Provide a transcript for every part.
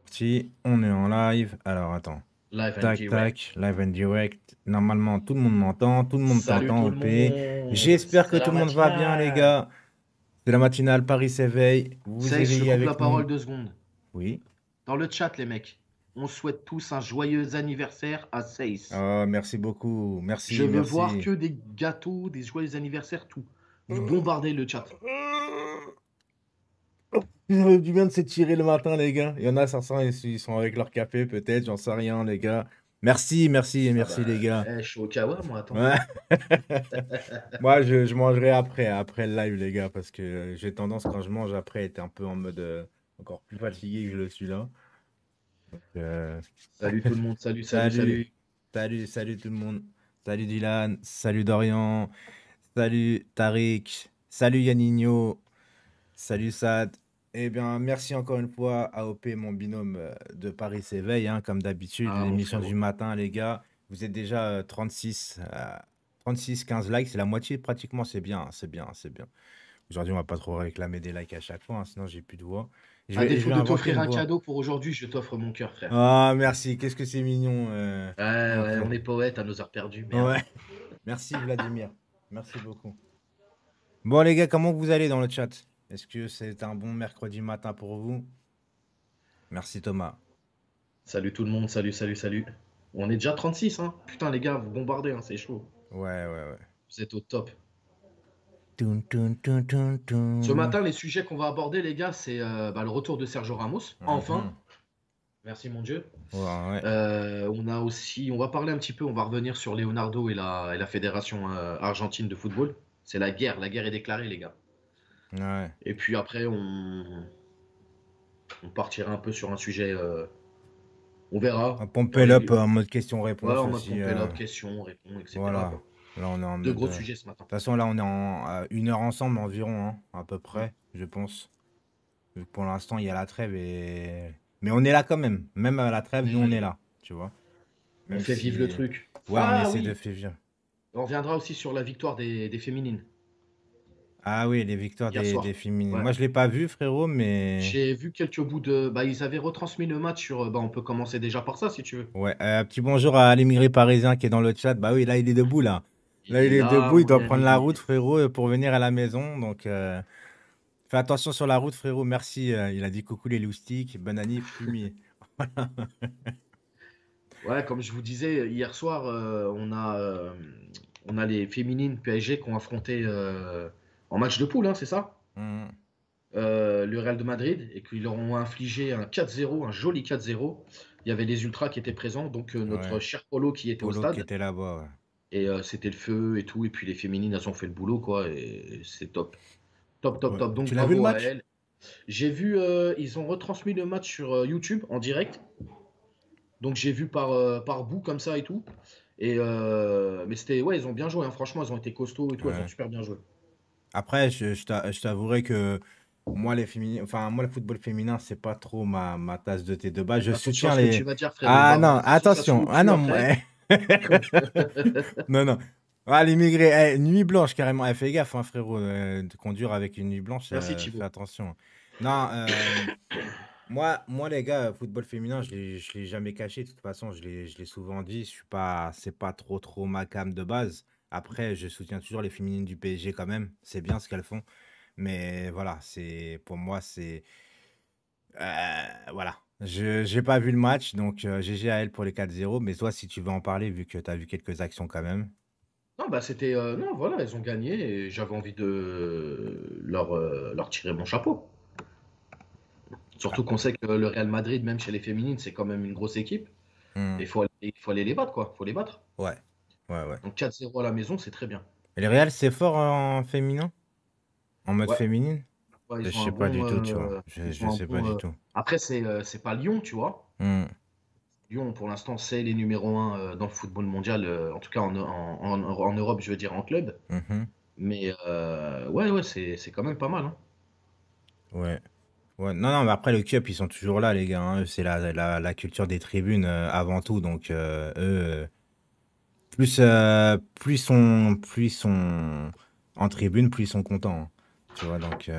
Si on est en live, alors attends. Live and Tac, direct. tac, live and direct. Normalement, tout le monde m'entend, tout le monde Salut t'entend, tout le OP. monde. J'espère que C'est tout la le monde va bien, les matinale. gars. C'est la matinale, Paris s'éveille. Vous vous Sex, je te éveillez coupe la avec parole nous. 2 secondes. Oui. Dans le chat, les mecs, on souhaite tous un joyeux anniversaire à Seis. Oh, merci beaucoup. Je Merci, veux voir merci. que des gâteaux, des joyeux anniversaires, tout. Vous bombardez le chat. Ils ont du bien de s'étirer le matin, les gars. Il y en a, certains, ils sont avec leur café, peut-être, j'en sais rien, les gars. Merci, merci, Ah merci, bah, les gars. je suis au kawa, moi, attends. Ouais. Moi, je mangerai après le live, les gars, parce que j'ai tendance, quand je mange après, à être un peu en mode encore plus fatigué que je le suis là. Donc, Salut tout le monde, salut, salut, salut, salut. salut tout le monde. Salut Dylan, salut Dorian, salut Tariq, salut Yanigno, salut Sad. Eh bien, merci encore une fois à OP, mon binôme de Paris s'éveille, hein, comme d'habitude, Ah, mon l'émission du frérot. matin, les gars. Vous êtes déjà 36, 15 likes, c'est la moitié pratiquement, c'est bien, c'est bien, c'est bien. Aujourd'hui, on va pas trop réclamer des likes à chaque fois, hein, sinon j'ai plus de voix. À Je défaut vais de inventer t'offrir une un voix. cadeau pour aujourd'hui, je t'offre mon cœur, frère. Ah, merci, qu'est-ce que c'est mignon. Ouais, Mon ouais, frère. on est poète à nos heures perdues, merde. Ouais, merci Vladimir, merci beaucoup. Bon, les gars, comment vous allez dans le chat? Est-ce que c'est un bon mercredi matin pour vous? Merci Thomas. Salut tout le monde, salut, salut, salut. On est déjà 36, hein. Putain, les gars, vous bombardez, hein, c'est chaud. Ouais, ouais, ouais. Vous êtes au top. Toun, toun, toun, toun, Ce toun. matin, les sujets qu'on va aborder, les gars, c'est le retour de Sergio Ramos. Enfin, Mhm. merci mon Dieu. Ouais, ouais. On va parler un petit peu, on va revenir sur Leonardo et la fédération argentine de football. C'est la guerre est déclarée, les gars. Ouais. Et puis après, on partira un peu sur un sujet, on verra. On pompe Dans les, up en mode ouais, question-réponse en mode aussi. pompé up, questions, réponses, etc. Voilà. Quoi. Là, on est en Deux mode. gros De sujets ce matin. toute façon, là, on est en 1 heure ensemble environ, hein, à peu Mm. près, je pense. Vu que pour l'instant, il y a la trêve et. Mais on est là quand même. Même à la On trêve, est nous, là, on les est gars. là. Tu vois. On Même fait vivre le si. truc. Ouais, on Ah essaie de oui, faire vivre. on reviendra aussi sur la victoire des féminines Ah oui, les victoires hier des soir. féminines. Ouais. Moi, je l'ai pas vu, frérot, mais. J'ai vu quelques bouts de. Bah, ils avaient retransmis le match sur. Bah, on peut commencer déjà par ça si tu veux. Ouais, petit bonjour à l'émigré parisien qui est dans le chat. Bah oui, là, il est debout, là. Il Là, est il est là, debout, il mon doit prendre la route, ami. frérot, pour venir à la maison. Donc, fais attention sur la route, frérot. Merci. Il a dit coucou les loustiques, bonne année, fumier. Ouais, comme je vous disais, hier soir, on a les féminines PSG qui ont affronté en match de poule, hein, c'est ça? Mhm. Le Real de Madrid et qu'ils leur ont infligé un 4-0, un joli 4-0. Il y avait les ultras qui étaient présents, donc notre Ouais, cher Polo qui était au Polo qui stade. était là-bas, ouais. Et c'était le feu et tout. Et puis les féminines, elles ont fait le boulot, quoi. Et c'est top. Top, top, Ouais. top. Donc Tu l'as vu le bravo à match? elles. J'ai vu, ils ont retransmis le match sur YouTube en direct. Donc j'ai vu par bout comme ça et tout. Mais c'était, ouais, ils ont bien joué, hein. Franchement, elles ont été costauds et tout. Elles ont Ouais. super bien joué. Après, je t'avouerai que moi, moi, le football féminin, c'est pas trop ma tasse de thé de base. Je Attention à soutiens ce que tu les. vas dire, frérot. Ah non, Si ça se attention. fout Ah dessus non, après. non, non. Ah, l'immigré, nuit blanche carrément. Fais gaffe, hein, frérot, de conduire avec une nuit blanche, Merci fais Thibaut. attention. Non, moi, les gars, football féminin, je l'ai jamais caché. De toute façon, je l'ai souvent dit. C'est pas trop ma came de base. Après, je soutiens toujours les féminines du PSG quand même. C'est bien ce qu'elles font. Mais voilà, pour moi, voilà. J'ai pas vu le match, donc GG à elle pour les 4-0. Mais toi, si tu veux en parler, vu que tu as vu quelques actions quand même. Non, bah c'était. Non, voilà, elles ont gagné et j'avais envie de leur tirer mon chapeau. Ah, Surtout qu'on sait que le Real Madrid, même chez les féminines, c'est quand même une grosse équipe. Et hmm, il faut aller les battre, quoi. Il faut les battre. ouais, ouais, ouais. Donc 4-0 à la maison, c'est très bien. Et le Real, c'est fort en féminin? En mode Ouais, féminine? ouais, Je sais pas du tout, tu vois. ils Je ont un sais pas bon. du tout. Après, c'est pas Lyon, tu vois. Hmm, Lyon, pour l'instant, c'est les numéros un dans le football mondial, en tout cas en Europe, je veux dire en club. mhm, Mais ouais, ouais, c'est quand même pas mal, hein. ouais. Ouais, non, non, mais après le Cup, ils sont toujours là, les gars, hein. Eux, c'est la culture des tribunes avant tout. Donc, eux, plus ils sont en tribune, plus ils sont contents, hein. Tu vois, donc,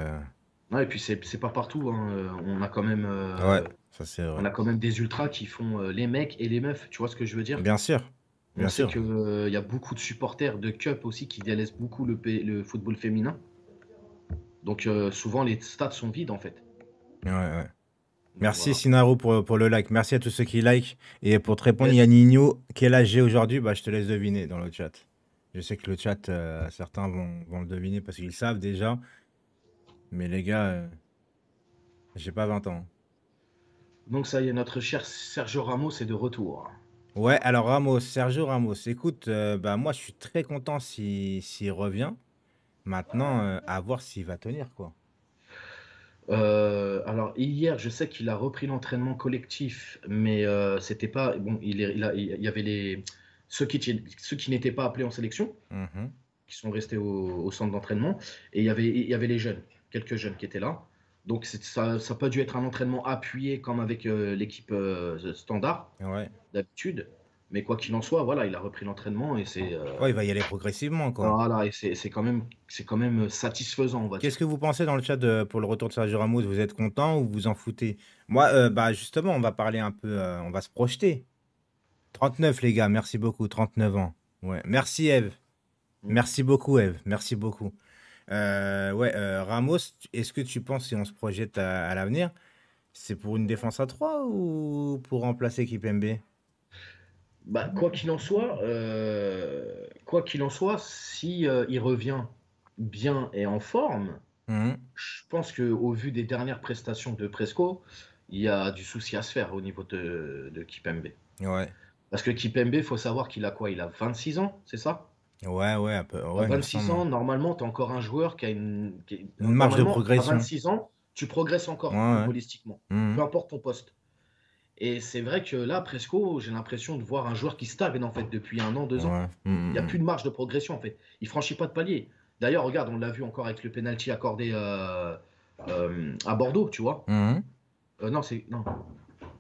Ouais, et puis c'est pas partout, hein. ouais, ça c'est On vrai. a quand même des ultras qui font les mecs et les meufs. Tu vois ce que je veux dire? Bien sûr, On bien sait sûr. que il y a beaucoup de supporters de Cup aussi qui délaissent beaucoup le football féminin. Donc souvent les stades sont vides en fait. Ouais, ouais. Donc Merci voilà. Sinaru pour le like. Merci à tous ceux qui like. Et pour te répondre, il y a Yes. Nino. Quel âge j'ai aujourd'hui? Bah, je te laisse deviner dans le chat. Je sais que le chat, certains vont le deviner parce qu'ils savent déjà. Mais les gars, j'ai pas 20 ans. Donc ça y est, notre cher Sergio Ramos est de retour. Ouais, alors Ramos, Sergio Ramos, écoute, bah moi je suis très content s'il revient. Maintenant, à voir s'il va tenir, quoi. Alors hier, je sais qu'il a repris l'entraînement collectif, mais c'était pas bon. Il y avait ceux qui n'étaient pas appelés en sélection, Mhm. qui sont restés au centre d'entraînement, et il y avait les jeunes, quelques jeunes qui étaient là. Donc ça n'a pas dû être un entraînement appuyé comme avec l'équipe standard Ouais. d'habitude, mais quoi qu'il en soit, voilà, il a repris l'entraînement et Ouais, il va y aller progressivement, quoi. voilà, et c'est quand même satisfaisant, on va Qu'est-ce dire. que vous pensez dans le chat pour le retour de Sergio Ramos? Vous êtes content ou vous en foutez? Moi, bah justement, on va parler un peu, on va se projeter. 39 les gars, merci beaucoup, 39 ans. Ouais, merci Eve. Mm. Merci beaucoup Eve, merci beaucoup. Ouais, Ramos, est-ce que tu penses si on se projette à l'avenir, c'est pour une défense à 3 ou pour remplacer Kipembe? Bah, quoi qu'il en soit, si il revient bien et en forme, Mhm. je pense qu'au vu des dernières prestations de Presco, il y a du souci à se faire au niveau de Kipembe. Ouais, Parce que Kipembe, il faut savoir qu'il a quoi? Il a 26 ans, c'est ça? ouais, ouais, un peu, À ouais, il me 26 semble, hein. ans, normalement, tu as encore un joueur Une marge de Normalement, à progression. 26 ans, tu progresses Ouais, encore ouais. footballistiquement, peu Mhm. importe ton poste. Et c'est vrai que là, Presco, j'ai l'impression de voir un joueur qui stagne en fait depuis un an, 2 ans. Ouais. Il n'y a Mhm, plus de marge de progression en fait. Il franchit pas de palier. D'ailleurs, regarde, on l'a vu encore avec le penalty accordé à Bordeaux, tu vois. mhm. Non, non,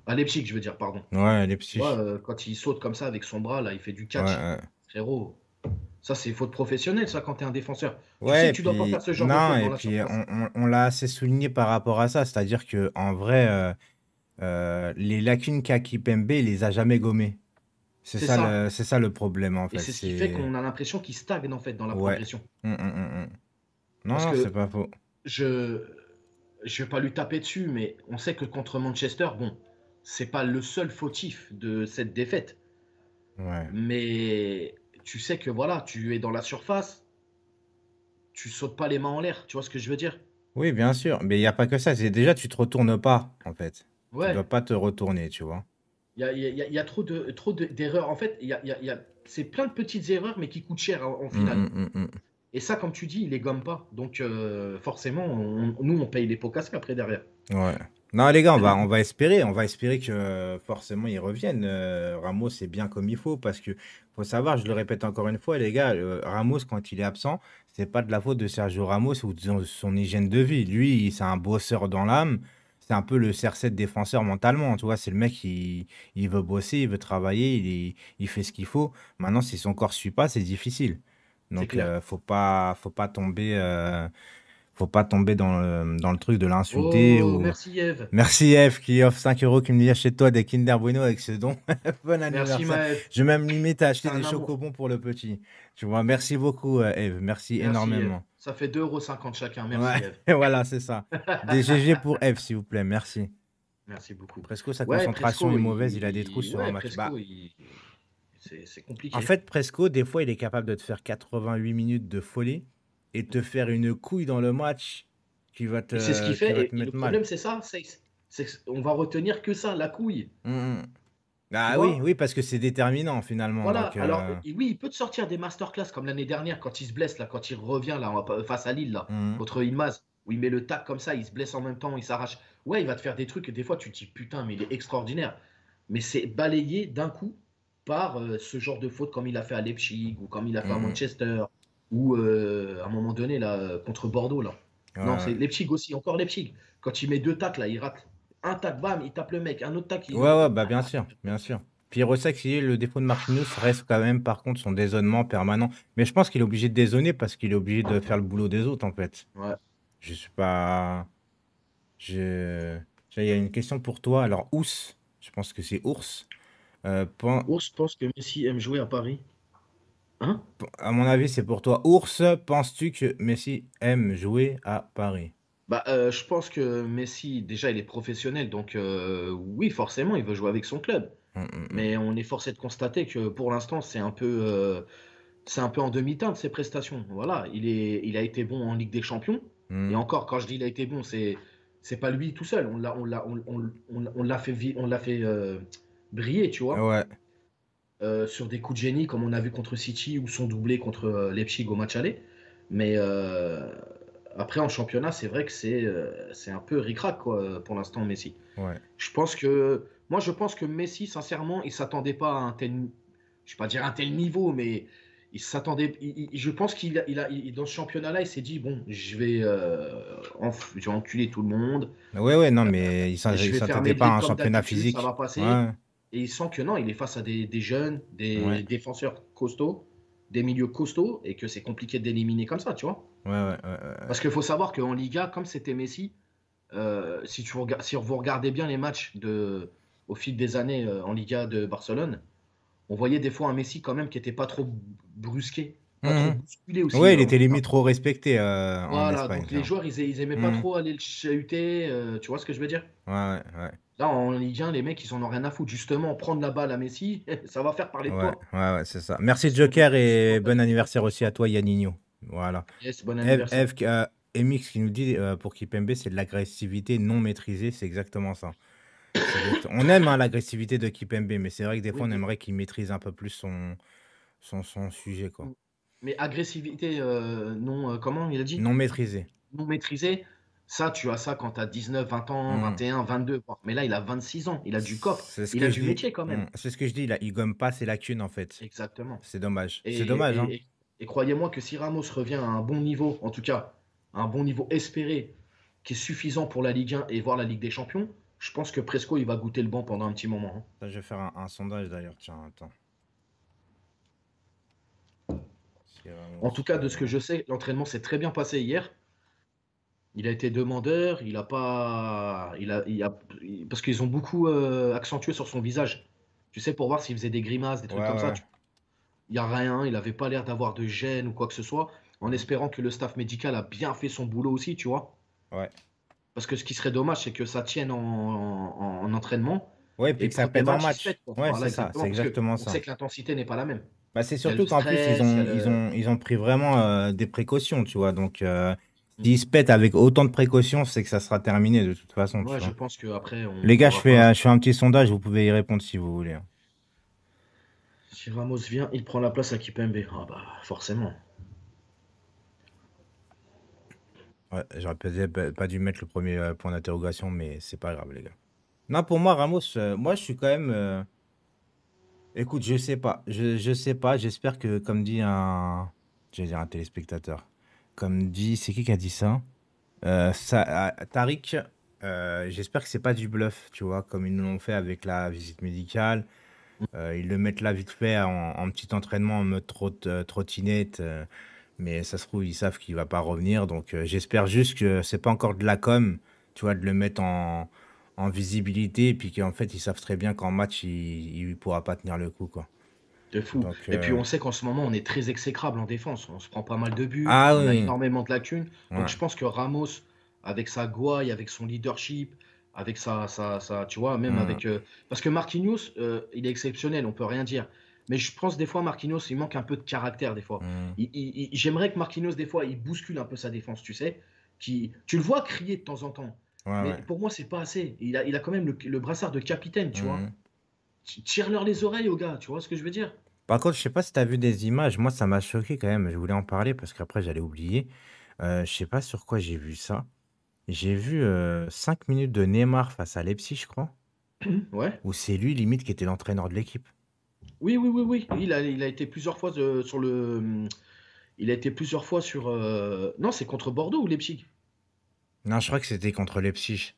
à Leipzig, je veux dire, pardon. Ouais, les Tu vois, petits. quand il saute comme ça avec son bras, là, il fait du Ouais, catch. ouais. Frérot, ça c'est faute professionnelle, ça, quand tu es un défenseur. Tu sais Ouais, que et tu dois pas faire puis, ce genre de non, faute et dans la puis surface. on l'a assez souligné par rapport à ça, c'est-à-dire que en vrai, les lacunes qu'a Kipembe, il les a jamais gommées. C'est ça. C'est ça le problème, en Et fait. c'est ce qui fait C'est. qu'on a l'impression qu'il stagne en fait dans la Ouais. progression. Non, Parce non, c'est que pas faux. je je vais pas lui taper dessus, mais on sait que contre Manchester, bon, c'est pas le seul fautif de cette défaite. Ouais. Mais tu sais que voilà, tu es dans la surface, tu sautes pas les mains en l'air, tu vois ce que je veux dire? Oui, bien sûr. Mais il n'y a pas que ça. C'est déjà, tu te retournes pas, en fait. Tu Ouais, dois pas te retourner, tu vois. il y a d'erreurs. En fait, c'est plein de petites erreurs, mais qui coûtent cher en Hum, finale. hum, hum, hum. Et ça, comme tu dis, il les gomme pas. Donc forcément, nous, on paye les pots cassés après derrière. Ouais. Non, les gars, on va espérer que forcément ils reviennent. Ramos, c'est bien comme il faut parce que faut savoir, je le répète encore une fois, les gars, Ramos, quand il est absent, c'est pas de la faute de Sergio Ramos ou de son hygiène de vie. Lui, c'est un bosseur dans l'âme. C'est un peu le CR7 défenseur mentalement, tu vois. C'est le mec, il veut bosser, il veut travailler, il fait ce qu'il faut. Maintenant, si son corps suit pas, c'est difficile. C'est Donc, clair. faut pas tomber dans le truc de l'insulter Oh, ou. merci Eve. Merci Eve qui offre 5 euros qui me dit achète toi des Kinder Bueno avec ce don. Bon Merci anniversaire. Maëv. Je vais même limite à C'est acheter des un amour. chocobons pour le petit. Tu vois, merci beaucoup Eve. Merci Merci Eve. énormément. Ça fait 2,50 € chacun. Ouais, Merci Eve. voilà, c'est ça. Des GG pour Eve, s'il vous plaît. Merci. Merci beaucoup. Presque sa Ouais, concentration est mauvaise. Il a des trous sur un match. Bah, C'est en compliqué. fait, Presco, des fois, il est capable de te faire 88 minutes de folie et te faire une couille dans le match Et c'est ce qu'il qui fait. va te Et le mettre mal. problème, c'est ça. On va retenir que ça, la couille. Mm, mm. Tu Ah oui, vois? oui, parce que c'est déterminant finalement. Voilà. Donc, Alors, oui, il peut te sortir des masterclass comme l'année dernière quand il se blesse, là, quand il revient là, face à Lille, là, mm, contre Ilmaz, où il met le tac comme ça, il se blesse en même temps, il s'arrache. Ouais, il va te faire des trucs et des fois, tu te dis putain, mais il est extraordinaire. Mais c'est balayé d'un coup par ce genre de faute comme il a fait à Leipzig ou comme il a fait à mm, mm. Manchester ou à un moment donné là contre Bordeaux là. Ouais, Non, ouais. c'est Leipzig aussi, encore Leipzig. Quand il met 2 tacles, là, il rate. Un tacle, bam, il tape le mec. Un autre tacle, Ouais, il ouais, rate. bah bien sûr, bien sûr. Puis Rossac, le défaut de Marquinhos reste quand même, par contre, son dézonnement permanent. Mais je pense qu'il est obligé de dézonner parce qu'il est obligé de faire le boulot des autres, en fait. Ouais. Je suis pas. Je... Il y a une question pour toi. Alors, Ous, je pense que c'est Ours. Ours pense que Messi aime jouer à Paris. Hein? À mon avis, c'est pour toi. Ours, penses-tu que Messi aime jouer à Paris? Bah, je pense que Messi, déjà, il est professionnel, donc oui, forcément, il veut jouer avec son club. Mais on est forcé de constater que pour l'instant, c'est un peu en demi-teinte ses prestations. Voilà, il a été bon en Ligue des Champions. Et Hmm. encore, quand je dis il a été bon, c'est pas lui tout seul. On l'a fait, on l'a fait briller, tu vois, Ouais. sur des coups de génie comme on a vu contre City ou son doublé contre Leipzig au match aller. Mais après, en championnat, c'est vrai que c'est un peu ric-rac quoi, pour l'instant, Messi. Ouais. Je pense que Messi, sincèrement, il s'attendait pas à un tel, je vais pas dire un tel niveau, mais il s'attendait. Je pense dans ce championnat-là, il s'est dit bon, je vais enculer tout le monde, Ouais, ouais, non, mais je il vais faire s'entendait mes pas à dribbles un comme championnat d'habitude, ça va physique. passer. Ouais, Et il sent que non, il est face à des jeunes, ouais, des défenseurs costauds, des milieux costauds, et que c'est compliqué d'éliminer comme ça, tu vois. ouais, ouais, ouais, ouais. Parce qu'il faut savoir qu'en Liga, comme c'était Messi, si vous regardez bien les matchs au fil des années en Liga de Barcelone, on voyait des fois un Messi quand même qui n'était pas trop brusqué, pas trop Mhm. bousculé aussi. Ouais, il était limite trop respecté en Voilà, Espagne, donc les ça. joueurs, ils aimaient pas Mhm. trop aller le chahuter, tu vois ce que je veux dire? Ouais, ouais, ouais. Là, en Ligue 1, les mecs, ils en ont rien à foutre. Justement, prendre la balle à Messi, ça va faire parler de Ouais, toi. ouais, ouais, c'est ça. Merci Son, Joker son et bon mentalité anniversaire football, aussi à quoi. toi, Yanninho. Voilà. Yes, bon Eve, anniversaire. Eve, MX qui nous dit pour Kipembe, c'est de l'agressivité non maîtrisée, c'est exactement ça. On aime hein, l'agressivité de Kipembe, mais c'est vrai que des fois Oui, on aimerait qu'il maîtrise un peu plus son sujet, quoi. mais agressivité non, comment il a dit? Non maîtrisé. Non maîtrisée, ça, tu as ça quand tu as 19, 20 ans, Hmm. 21, 22. Mais là, il a 26 ans, il a du coffre, C'est ce il que a je du dis. métier quand même. C'est ce que je dis, là. Il gomme pas ses lacunes, en fait. Exactement. C'est dommage. Et, C'est dommage, hein. et- et- et croyez-moi que si Ramos revient à un bon niveau, en tout cas, à un bon niveau espéré, qui est suffisant pour la Ligue 1 et voir la Ligue des Champions, je pense que Presco, il va goûter le banc pendant un petit moment, hein. Ça, je vais faire un sondage, d'ailleurs. Tiens, attends. Si En Ramos tout cas, de ce que revient. je sais, l'entraînement s'est très bien passé hier. Il a été demandeur, il a pas, parce qu'ils ont beaucoup accentué sur son visage. Tu sais, pour voir s'il faisait des grimaces, des Ouais, trucs comme ça. ouais, Il n'y a rien, il n'avait pas l'air d'avoir de gêne ou quoi que ce soit, en hmm, espérant que le staff médical a bien fait son boulot aussi, tu vois. ouais. Parce que ce qui serait dommage, c'est que ça tienne en entraînement Ouais, et puis le que ça premier pète en match, il se match. pète, quoi. Ouais, Voilà, c'est ça. C'est exactement. Parce que exactement on ça. sait que l'intensité n'est pas la même. Bah, c'est Il y a surtout le qu'en plus, stress, il y a le. ils ont pris vraiment des précautions, tu vois. Donc, s'ils se pètent avec autant de précautions, c'est que ça sera terminé de toute façon, tu Ouais, je vois. pense qu'après, on Les gars, pourra pas. je fais un petit sondage, vous pouvez y répondre si vous voulez, hein. Si Ramos vient, il prend la place à Kipembe. Ah bah, forcément. Ouais, j'aurais peut-être pas dû mettre le premier point d'interrogation, mais c'est pas grave, les gars. Non, pour moi, Ramos, moi, je suis quand même. Écoute, je sais pas. Je sais pas. J'espère que, comme dit un. J'allais dire un téléspectateur. Comme dit. C'est qui a dit ça? Tariq, j'espère que c'est pas du bluff, tu vois, comme ils nous l'ont fait avec la visite médicale. Ils le mettent là vite fait en petit entraînement en mode trottinette. Mais ça se trouve, ils savent qu'il va pas revenir. Donc j'espère juste que c'est pas encore de la com, tu vois, de le mettre en visibilité. Et puis qu'en fait, ils savent très bien qu'en match, il pourra pas tenir le coup, quoi. De fou. Donc, Et puis on sait qu'en ce moment, on est très exécrable en défense. On se prend pas mal de buts, ah on a oui, énormément de lacunes. Donc ouais. je pense que Ramos, avec sa gouaille, avec son leadership, avec tu vois, même Hmm. avec. Parce que Marquinhos, il est exceptionnel, on peut rien dire. Mais je pense des fois, Marquinhos, il manque un peu de caractère des fois. Hmm. J'aimerais que Marquinhos, des fois, il bouscule un peu sa défense, tu sais. Tu le vois crier de temps en temps. Ouais, Mais ouais. pour moi, c'est pas assez. Il a quand même le brassard de capitaine, tu vois. Hmm. Tire-leur les oreilles aux gars, tu vois ce que je veux dire? Par contre, je sais pas si tu as vu des images. Moi, ça m'a choqué quand même. Je voulais en parler parce qu'après, j'allais oublier. Je sais pas sur quoi j'ai vu ça. J'ai vu 5 minutes de Neymar face à Leipzig, je crois. Ouais. Où c'est lui, limite, qui était l'entraîneur de l'équipe. Oui, oui, oui, oui. Il a été plusieurs fois sur le. Il a été plusieurs fois sur. Non, c'est contre Bordeaux ou Leipzig? Non, je crois que c'était contre Leipzig.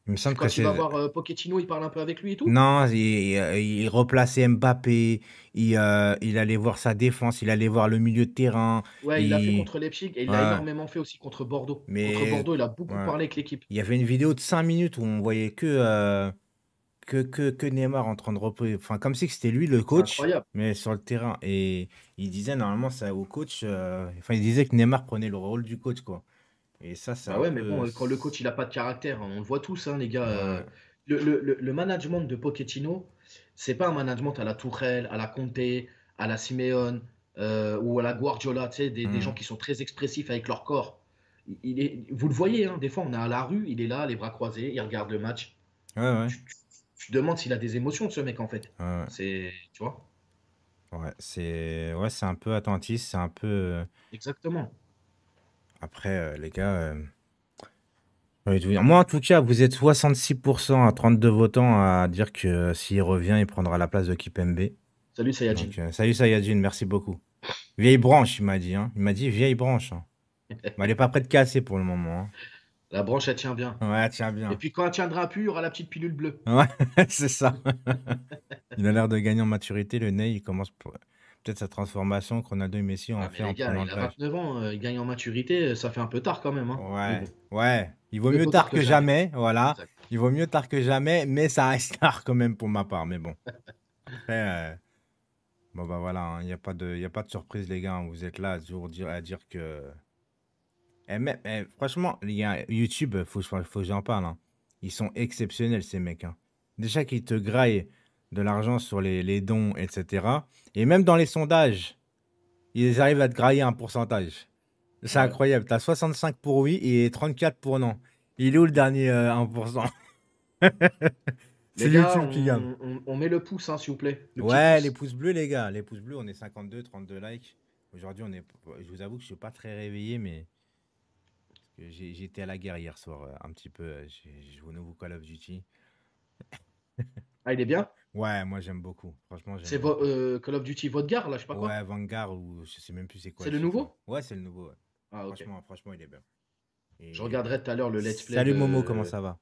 Il me semble que Quand il va c'est. voir Pochettino, il parle un peu avec lui et tout? Non, il replaçait Mbappé, il allait voir sa défense, il allait voir le milieu de terrain. Ouais, il l'a fait Il... contre Leipzig et il l'a Ouais, énormément fait aussi contre Bordeaux. Contre mais Bordeaux, il a beaucoup ouais. parlé avec l'équipe. Il y avait une vidéo de 5 minutes où on voyait que Neymar en train de reposer. Enfin, comme si c'était lui le C'est coach, incroyable. mais sur le terrain. Et il disait normalement ça au coach. Enfin, il disait que Neymar prenait le rôle du coach, quoi. Et ça, c'est Bah un ouais, mais peu. bon, quand le coach il a pas de caractère, on le voit tous, hein, les gars. Ouais. Le management de Pochettino, c'est pas un management à la Tourelle, à la Conte, à la Simeone ou à la Guardiola, tu sais, des gens Hmm. qui sont très expressifs avec leur corps. Vous le voyez, hein, des fois on est à la rue, il est là, les bras croisés, il regarde le match. Ouais, ouais. Tu te demandes s'il a des émotions, ce mec, en fait. Ouais, C'est, tu vois? ouais, c'est un peu attentiste, c'est un peu. Exactement. Après, les gars. J'ai envie de vous dire. Moi, en tout cas, vous êtes 66% à 32 votants à dire que s'il revient, il prendra la place de Kipembe. Salut Sayajin. Donc, salut Sayajin, merci beaucoup. Vieille branche, il m'a dit. Hein. Il m'a dit vieille branche. Hein. Mais elle est pas prête de casser pour le moment. La branche, elle tient bien. Hein. Ouais, tiens Et bien. puis quand elle tiendra plus, il y aura la petite pilule bleue. Ouais, c'est ça. Il a l'air de gagner en maturité. Le Ney, il commence peut-être sa transformation que Ronaldo et Messi ont Ah, mais fait en les gars, prenant il de a l'âge. 29 ans, il gagne en maturité, ça fait un peu tard quand même, hein. Mais Ouais, bon, ouais. Il vaut mieux mieux vaut tard tard que que jamais. jamais. Voilà. Exact. Il vaut mieux tard que jamais, mais ça reste tard quand même pour ma part. Mais bon. Après, bon, bah voilà, hein, il y a pas de surprise, les gars. Hein. Vous êtes là à dire que. Franchement, les gars, YouTube, faut que j'en parle. Hein. Ils sont exceptionnels, ces mecs. Hein. Déjà qu'ils te graillent de l'argent sur les dons, etc. Et même dans les sondages, ils arrivent à te grailler un pourcentage. C'est Ouais. incroyable. T'as 65 pour oui et 34 pour non. Il est où le dernier 1%? C'est Les gars, YouTube qui gagne. on met le pouce, hein, s'il vous plaît. Le petit Ouais, les pouce. pouces bleus, les gars. Les pouces bleus, on est 52, 32 likes. Aujourd'hui, je vous avoue que je suis pas très réveillé, mais j'étais à la guerre hier soir, un petit peu. J'ai joué au nouveau Call of Duty. Ah, il est bien? Ouais, moi j'aime beaucoup. Franchement, j'aime C'est beaucoup. Call of Duty Vodgar, là, je sais pas quoi. Ouais, Vanguard ou je sais même plus c'est quoi C'est le le chiffre. Hein. nouveau? Ouais, c'est le nouveau. Ouais. Ah, ok. Franchement, il est bien. Je Et regarderai tout à l'heure le let's play salut Momo, comment de. ça va?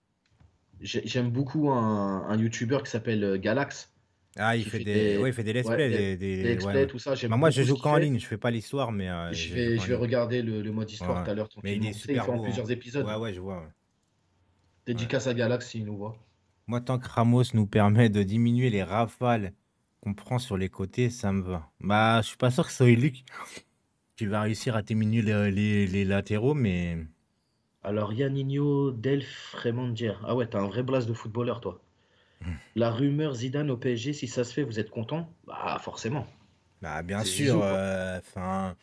J'aime beaucoup un YouTuber qui s'appelle Galax, Ah, qui fait ouais, il fait des let's ouais, play, des ouais, explaits, ouais. tout ça. Bah J'aime moi, je beaucoup ce joue qu'il qu'en fait. ligne. Je fais pas l'histoire, mais je joue qu'en Je vais ligne. regarder le mode Ouais, histoire ouais. tout à l'heure Mais il est tranquillement. Tu sais, il super fait en beau. Hein. plusieurs Ouais, épisodes. ouais, je vois. Ouais. Ouais. Dédicace à Galax s'il nous voit. Moi, tant que Ramos nous permet de diminuer les rafales qu'on prend sur les côtés, ça me va. Bah, je suis pas sûr que ce soit lui qui va réussir à diminuer les latéraux, mais Alors, Yaninho Delph Remondier. Ah ouais, t'as un vrai blast de footballeur, toi. La rumeur Zidane au PSG, si ça se fait, vous êtes content? Bah, forcément. bah, bien C'est sûr. Zizou, quoi. Enfin,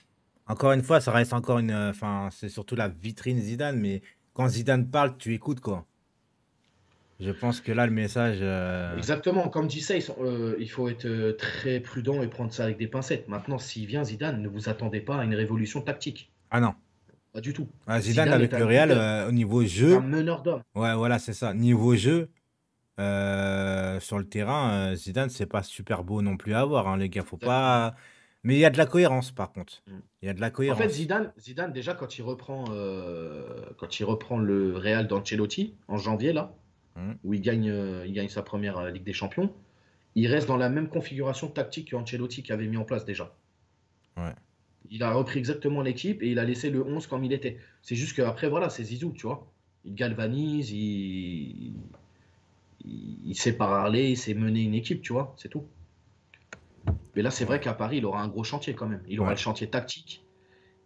encore une fois, ça reste encore une. Enfin, c'est surtout la vitrine Zidane, mais quand Zidane parle, tu écoutes quoi. Je pense que là, le message. Exactement, comme dit ça, il faut être très prudent et prendre ça avec des pincettes. Maintenant, s'il vient Zidane, ne vous attendez pas à une révolution tactique. Ah non. Pas du tout. Ah, Zidane Zidane est avec un le Real, leader, au niveau c'est un jeu, meneur d'hommes. ouais, voilà, c'est ça. Niveau jeu, sur le terrain, Zidane, c'est pas super beau non plus à voir, hein, les gars. Faut Exactement. pas. Mais il y a de la cohérence, par contre. Mm. Il y a de la En fait, cohérence. Zidane déjà, quand il reprend le Real d'Ancelotti, en janvier, là, Hmm, où il gagne sa première Ligue des Champions, il reste dans la même configuration tactique qu'Ancelotti qui avait mis en place déjà. ouais. Il a repris exactement l'équipe et il a laissé le 11 comme il était. C'est juste qu'après, voilà, c'est Zizou, tu vois. Il galvanise, il sait parler, il sait mener une équipe, tu vois, c'est tout. Mais là, c'est vrai Ouais. qu'à Paris, il aura un gros chantier quand même. Il aura Ouais. le chantier tactique,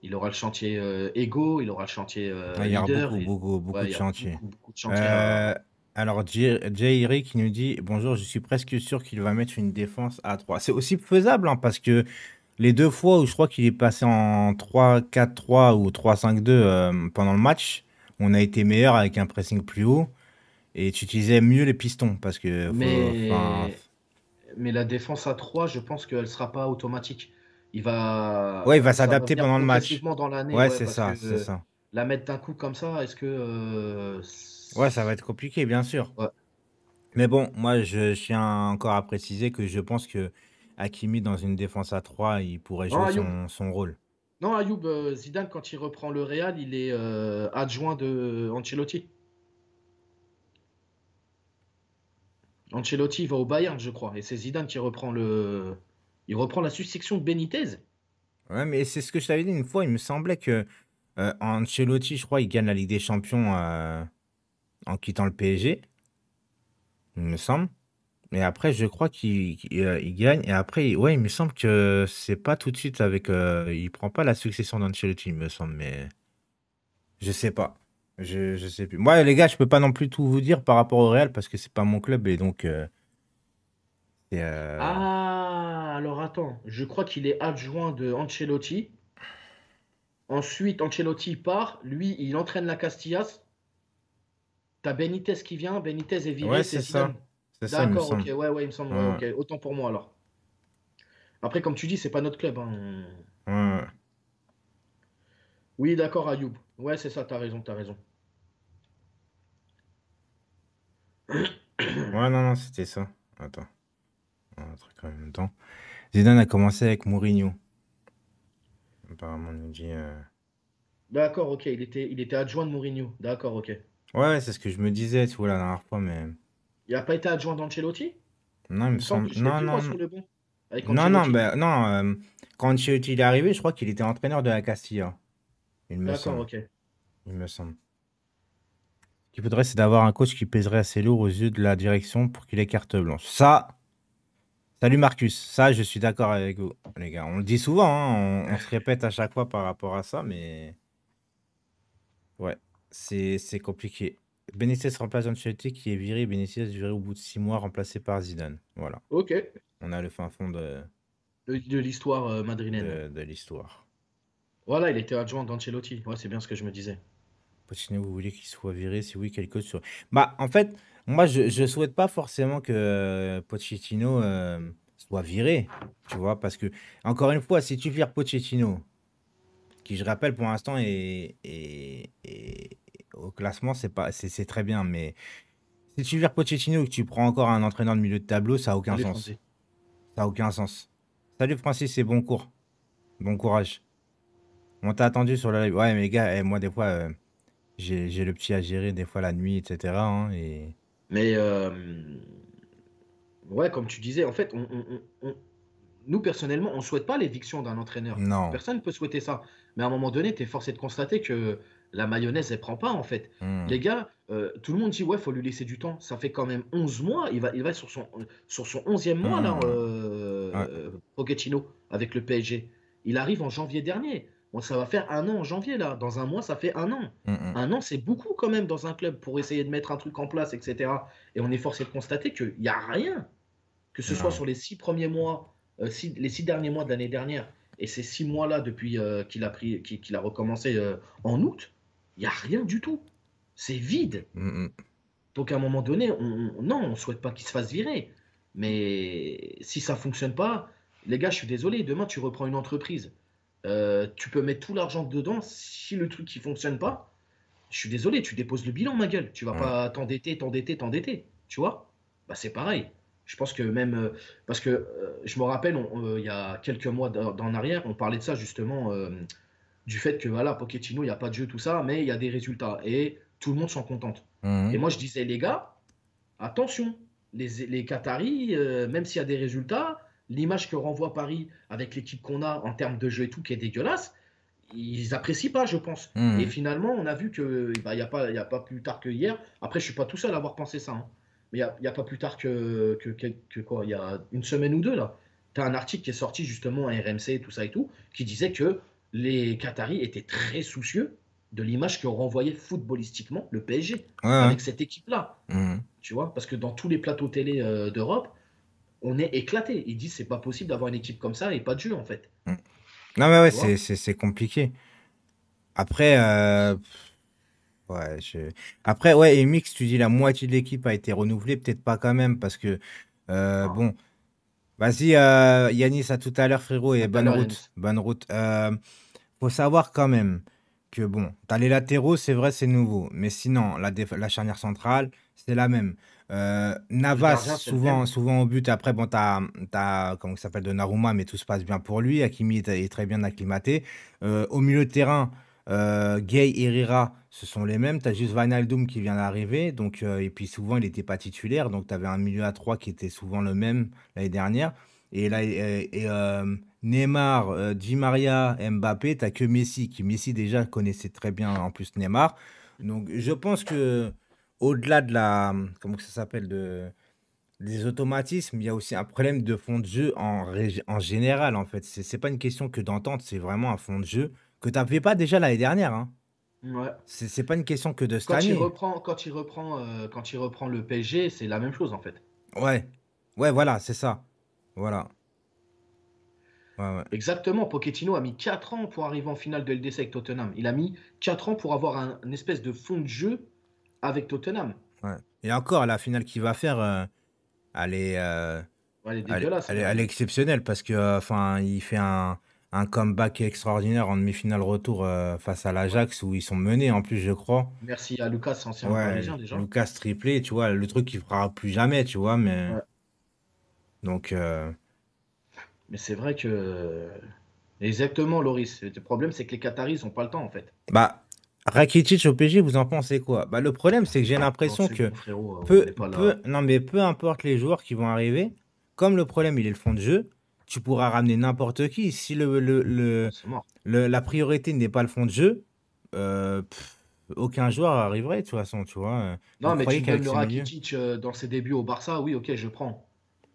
il aura le chantier ego, il aura le chantier Ouais, il y aura leader. beaucoup, beaucoup, beaucoup Ouais, de il y a chantiers. beaucoup de chantiers Euh, à. alors, Jay Eric qui nous dit bonjour, je suis presque sûr qu'il va mettre une défense à 3. C'est aussi faisable, hein, parce que les deux fois où je crois qu'il est passé en 3-4-3 ou 3-5-2 pendant le match, on a été meilleur avec un pressing plus haut et tu utilisais mieux les pistons parce que enfin, Mais, mais la défense à 3, je pense qu'elle ne sera pas automatique. ouais, il va Ça va s'adapter venir pendant le match. progressivement dans l'année, Ouais, ouais, c'est parce que ça, c'est ça. la mettre d'un coup comme ça, est-ce que Ouais, ça va être compliqué, bien sûr. ouais, Mais bon, moi, je tiens encore à préciser que je pense que Hakimi, dans une défense à 3, il pourrait non, jouer Ayoub, son rôle. Non, Ayoub, Zidane, quand il reprend le Real, il est adjoint de Ancelotti. Ancelotti il va au Bayern, je crois. Et c'est Zidane qui reprend le. Il reprend la succession de Benitez. Ouais, mais c'est ce que je t'avais dit une fois. Il me semblait que Ancelotti, je crois, il gagne la Ligue des Champions en quittant le PSG, il me semble. Et après, je crois qu'il gagne. Et après, ouais, il me semble que c'est pas tout de suite avec. Il prend pas la succession d'Ancelotti, il me semble, mais je sais pas. Je sais plus. Moi, les gars, je peux pas non plus tout vous dire par rapport au Real parce que c'est pas mon club et donc c'est, Ah, alors attends. Je crois qu'il est adjoint de Ancelotti. Ensuite, Ancelotti part. Lui, il entraîne la Castillas. T'as Benitez qui vient. Benitez est ouais, viré, c'est c'est ça. Zidane. C'est ça, il me D'accord, ok. semble. Ouais, ouais, il me semble. Ouais, Ouais, ok. Autant pour moi alors. Après, comme tu dis, c'est pas notre club, hein. ouais. Oui, d'accord, Ayoub. Ouais, c'est ça, t'as raison, t'as raison. Ouais, non, non, c'était ça. Attends, un truc en même temps. Zidane a commencé avec Mourinho. Apparemment, on nous dit. D'accord, ok. Il était adjoint de Mourinho. D'accord, ok. Ouais, ouais, c'est ce que je me disais, tu vois, la dernière fois, mais. Il n'a pas été adjoint d'Ancelotti? Non, il Il me me semble semble. que je l'ai Non, vu, moi, non, sur non. le banc. Avec Non, non, Ancelotti. ben, non. Quand Ancelotti il est arrivé, je crois qu'il était entraîneur de la Castilla. Il me D'accord, semble. ok. Il me semble. Ce qu'il faudrait, c'est d'avoir un coach qui pèserait assez lourd aux yeux de la direction pour qu'il ait carte blanche. Ça, salut Marcus. Ça, je suis d'accord avec vous, les gars. On le dit souvent, hein, on se répète à chaque fois par rapport à ça, mais ouais, c'est compliqué. Benitez remplace Ancelotti qui est viré. Benitez viré au bout de 6 mois, remplacé par Zidane. Voilà. Ok. On a le fin fond De l'histoire madrilène. de l'histoire. Voilà, il était adjoint d'Ancelotti. Ouais, c'est bien ce que je me disais. Pochettino, vous voulez qu'il soit viré? Si oui, quel coach sur... Bah, en fait, moi, je souhaite pas forcément que Pochettino soit viré, tu vois, parce que, encore une fois, si tu vires Pochettino, qui, je rappelle, pour l'instant, au classement, c'est très bien, mais si tu vires Pochettino et que tu prends encore un entraîneur de milieu de tableau, ça a aucun Salut, sens. Francis. Ça a aucun sens. Salut Francis et bon cours. Bon courage. On t'a attendu sur la live. Ouais, mais les gars, moi, des fois, j'ai le petit à gérer, des fois, la nuit, etc. hein, et... Mais, ouais, comme tu disais, en fait, nous, personnellement, on ne souhaite pas l'éviction d'un entraîneur. Non. Personne ne peut souhaiter ça. Mais à un moment donné, tu es forcé de constater que la mayonnaise, elle prend pas, en fait. Hmm. Les gars, tout le monde dit, ouais, faut lui laisser du temps. Ça fait quand même 11 mois. Il va sur son 11e mois, là, Hmm. Ouais. Pochettino, avec le PSG. Il arrive en janvier dernier. Bon, ça va faire un an en janvier, là. Dans un mois, ça fait un an. Hmm, hmm. Un an, c'est beaucoup quand même dans un club pour essayer de mettre un truc en place, etc. Et on est forcé de constater qu'il n'y a rien, que ce soit Non. sur les 6 premiers mois, les 6 derniers mois de l'année dernière et ces 6 mois-là depuis qu'il a recommencé en août, il n'y a rien du tout. C'est vide. Hmm, hmm. Donc à un moment donné, non, on ne souhaite pas qu'il se fasse virer. Mais si ça ne fonctionne pas, les gars, je suis désolé, demain tu reprends une entreprise. Tu peux mettre tout l'argent dedans. Si le truc ne fonctionne pas, je suis désolé, tu déposes le bilan, ma gueule. Tu vas Ouais. pas t'endetter, t'endetter, t'endetter. Tu vois? Bah, c'est pareil. Je pense que même. Parce que je me rappelle, il y a quelques mois en arrière, on parlait de ça justement, du fait que voilà, Pochettino, il n'y a pas de jeu, tout ça, mais il y a des résultats. Et tout le monde s'en contente. Hmm, Et moi, je disais, les gars, attention, les Qataris, même s'il y a des résultats, l'image que renvoie Paris avec l'équipe qu'on a en termes de jeu et tout, qui est dégueulasse, ils apprécient pas, je pense. hmm. Et finalement, on a vu que bah, il y a pas plus tard que hier. Après, je suis pas tout seul à avoir pensé ça, hein. Mais il y a pas plus tard que quoi, il y a une semaine ou deux là. Tu as un article qui est sorti justement à RMC, tout ça et tout, qui disait que les Qataris étaient très soucieux de l'image que renvoyait footballistiquement le PSG Ouais, ouais. avec cette équipe-là. Hmm. Tu vois, parce que dans tous les plateaux télé d'Europe, on est éclaté. Ils disent c'est pas possible d'avoir une équipe comme ça et pas de jeu en fait. Hmm. Non, mais ouais, Tu vois? c'est compliqué. Après, ouais, Après, ouais, et mix, tu dis la moitié de l'équipe a été renouvelée, peut-être pas quand même, parce que, bon, vas-y, Yanis, à tout à l'heure, frérot, et À tout à bonne l'heure, route, Yanis. bonne route. Faut savoir quand même que, bon, t'as les latéraux, c'est vrai, c'est nouveau, mais sinon, la charnière centrale, c'est la même. Le gardien, Navas, c'est le même. souvent au but. Après, bon, t'as comment ça s'appelle, Donnarumma, mais tout se passe bien pour lui. Hakimi est très bien acclimaté. Au milieu de terrain, Gay et Herrera, ce sont les mêmes. T'as juste Wijnaldum qui vient d'arriver. Donc, et puis souvent, il n'était pas titulaire. Donc, t'avais un milieu à 3 qui était souvent le même l'année dernière. Et là, Neymar, Di Maria, Mbappé, t'as que Messi, qui Messi déjà connaissait très bien en plus Neymar. Donc, je pense que au-delà de la, comment que ça s'appelle, des automatismes, il y a aussi un problème de fond de jeu en général, en fait. C'est pas une question que d'entente, c'est vraiment un fond de jeu que tu n'avais pas déjà l'année dernière, hein. Ouais. C'est pas une question que de cette année. Quand il reprend le PSG, c'est la même chose en fait. Ouais, ouais, voilà, c'est ça. Voilà. Ouais, ouais, Exactement, Pochettino a mis 4 ans pour arriver en finale de LDC avec Tottenham. Il a mis 4 ans pour avoir une espèce de fond de jeu avec Tottenham. ouais. Et encore, la finale qu'il va faire, elle est, Ouais, elle est dégueulasse, hein. elle est exceptionnelle parce que, enfin, il fait un comeback extraordinaire en demi-finale retour face à Ouais. l'Ajax où ils sont menés en plus, je crois. Merci à Lucas, ancien Ouais, Parisien déjà. Lucas triplé, tu vois, le truc qu'il fera plus jamais, tu vois, mais Ouais. donc Mais c'est vrai que. Exactement, Loris. Le problème, c'est que les Qataris n'ont pas le temps en fait. bah Rakitic au PSG, vous en pensez quoi? Bah le problème c'est que j'ai Non, l'impression c'est que bon, frérot, on n'est pas là. non mais peu importe les joueurs qui vont arriver, comme le problème il est le fond de jeu, tu pourras ramener n'importe qui. Si C'est mort. la priorité n'est pas le fond de jeu, aucun joueur arriverait de toute façon, tu vois. Vous Non, mais tu croyez me qu'avec donnes le ce milieu, Rakitic dans ses débuts au Barça, oui, ok, je prends.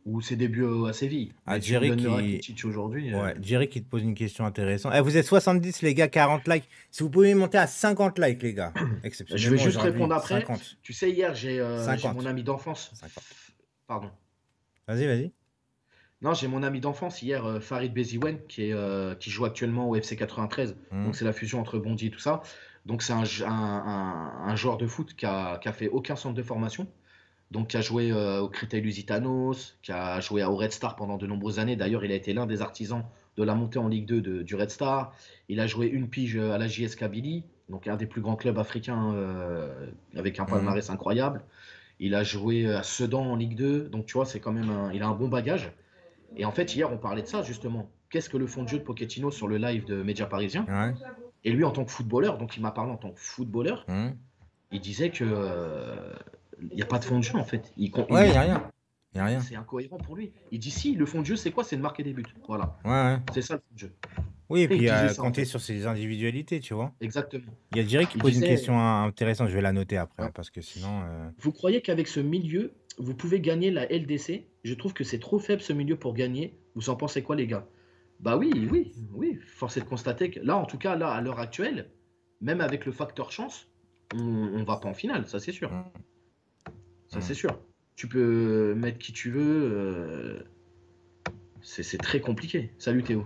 Ou ses débuts à Séville. à Mais tu me Jerry donnes le qui Rakitic aujourd'hui. ouais, Jerry qui te pose une question intéressante. Eh, vous êtes 70 les gars, 40 likes. Si vous pouvez monter à 50 likes les gars, Je vais exceptionnellement juste aujourd'hui, répondre après. 50. Tu sais, hier, j'ai mon 50. ami d'enfance. 50. Pardon. Vas-y, vas-y. Non, j'ai mon ami d'enfance hier, Farid Beziwen, qui joue actuellement au FC 93. Hmm. Donc, c'est la fusion entre Bondy et tout ça. Donc, c'est un joueur de foot qui a fait aucun centre de formation. Donc, qui a joué au Créteil Lusitanos, qui a joué au Red Star pendant de nombreuses années. D'ailleurs, il a été l'un des artisans de la montée en Ligue 2 du Red Star. Il a joué une pige à la JS Kabylie, donc un des plus grands clubs africains avec un Hmm. palmarès incroyable. Il a joué à Sedan en Ligue 2, donc tu vois, c'est quand même il a un bon bagage. Et en fait, hier, on parlait de ça justement. Qu'est-ce que le fond de jeu de Pochettino sur le live de Média Parisien? Ouais. Et lui, en tant que footballeur, donc il m'a parlé en tant que footballeur, Hmm. il disait que il n'y a pas de fond de jeu en fait. Ouais, il n'y a rien. Il a rien. C'est incohérent pour lui. Il dit si, le fond de jeu, c'est quoi? C'est de marquer des buts. Voilà. Ouais, ouais. C'est ça le fond de jeu. Oui, et Il puis disait ça en compter fait. sur ses individualités, tu vois. Exactement. Il y a Jerry qui Il pose une disait, question intéressante, je vais la noter après, hein, ouais. parce que sinon. Vous croyez qu'avec ce milieu, vous pouvez gagner la LDC? Je trouve que c'est trop faible ce milieu pour gagner. Vous en pensez quoi, les gars? Bah oui, oui, oui. Force est de constater que là, en tout cas, là, à l'heure actuelle, même avec le facteur chance, on va pas en finale, ça c'est sûr. Hmm. Ça Hmm. c'est sûr. Tu peux mettre qui tu veux. C'est très compliqué. Salut Théo.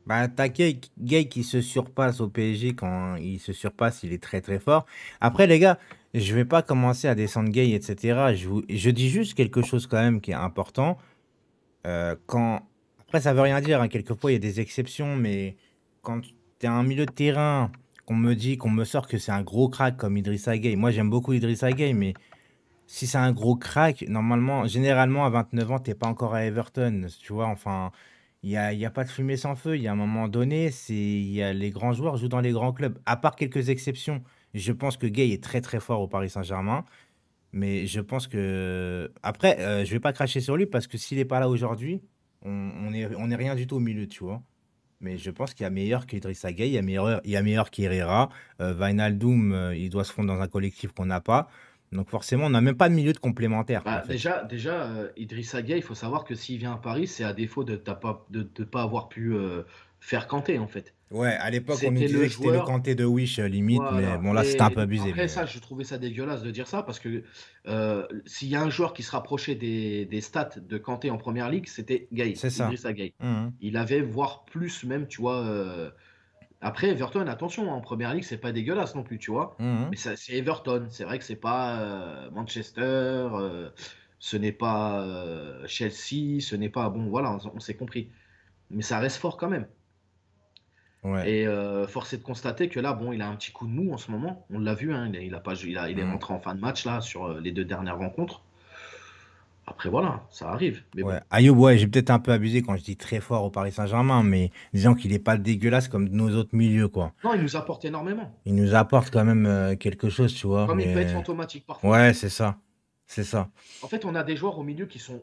Bah, t'as Gay qui se surpasse au PSG quand il se surpasse, il est très très fort. Après, les gars, je vais pas commencer à descendre Gay, etc. Je dis juste quelque chose quand même qui est important. Quand... Après, ça veut rien dire, hein. Quelquefois, il y a des exceptions, mais quand tu es un milieu de terrain, qu'on me sort que c'est un gros crack comme Idrissa Gueye. Moi, j'aime beaucoup Idrissa Gueye, mais si c'est un gros crack, normalement, généralement, à 29 ans, t'es pas encore à Everton, tu vois. Enfin, il y a pas de fumée sans feu. Il y a un moment donné, les grands joueurs jouent dans les grands clubs. À part quelques exceptions, je pense que Gueye est très très fort au Paris Saint-Germain. Mais je pense que... Après, je vais pas cracher sur lui parce que s'il est pas là aujourd'hui, on est rien du tout au milieu, tu vois. Mais je pense qu'il y a meilleur qu'Idrissa Gueye, il y a meilleur qu'Herrera. Wijnaldum, il doit se fondre dans un collectif qu'on n'a pas. Donc forcément, on n'a même pas de milieu de complémentaire, en Bah, fait. déjà Idrissa Gueye, il faut savoir que s'il vient à Paris, c'est à défaut de ne pas avoir pu faire Kanté, en fait. Ouais, à l'époque, on nous C'était le disait que c'était le joueur. Kanté de Wish, limite, mais Voilà. bon, là, c'était un Et peu abusé. après Mais ça, je trouvais ça dégueulasse de dire ça parce que s'il y a un joueur qui se rapprochait des stats de Kanté en première ligue, c'était Gueye, c'est ça. Idrissa Gueye. Mhm. Il avait, voire plus même, tu vois. Après, Everton, attention, hein, en première ligue, c'est pas dégueulasse non plus, tu vois. Mais Mhm. c'est Everton. C'est vrai que c'est pas Manchester, ce n'est pas Chelsea, ce n'est pas. Bon, voilà, on s'est compris. Mais ça reste fort quand même. Ouais. Et force est de constater que là, bon, il a un petit coup de mou en ce moment. On l'a vu, hein, il est rentré en fin de match là sur les deux dernières rencontres. Après, voilà, ça arrive. Mais Ouais, bon. Ayoub, ouais, j'ai peut-être un peu abusé quand je dis très fort au Paris Saint-Germain, mais disons qu'il est pas dégueulasse comme nos autres milieux, quoi. Non, il nous apporte énormément. Il nous apporte quand même quelque chose, tu vois, Comme il peut être mais fantomatique parfois. ouais, c'est ça. C'est ça. En fait, on a des joueurs au milieu qui sont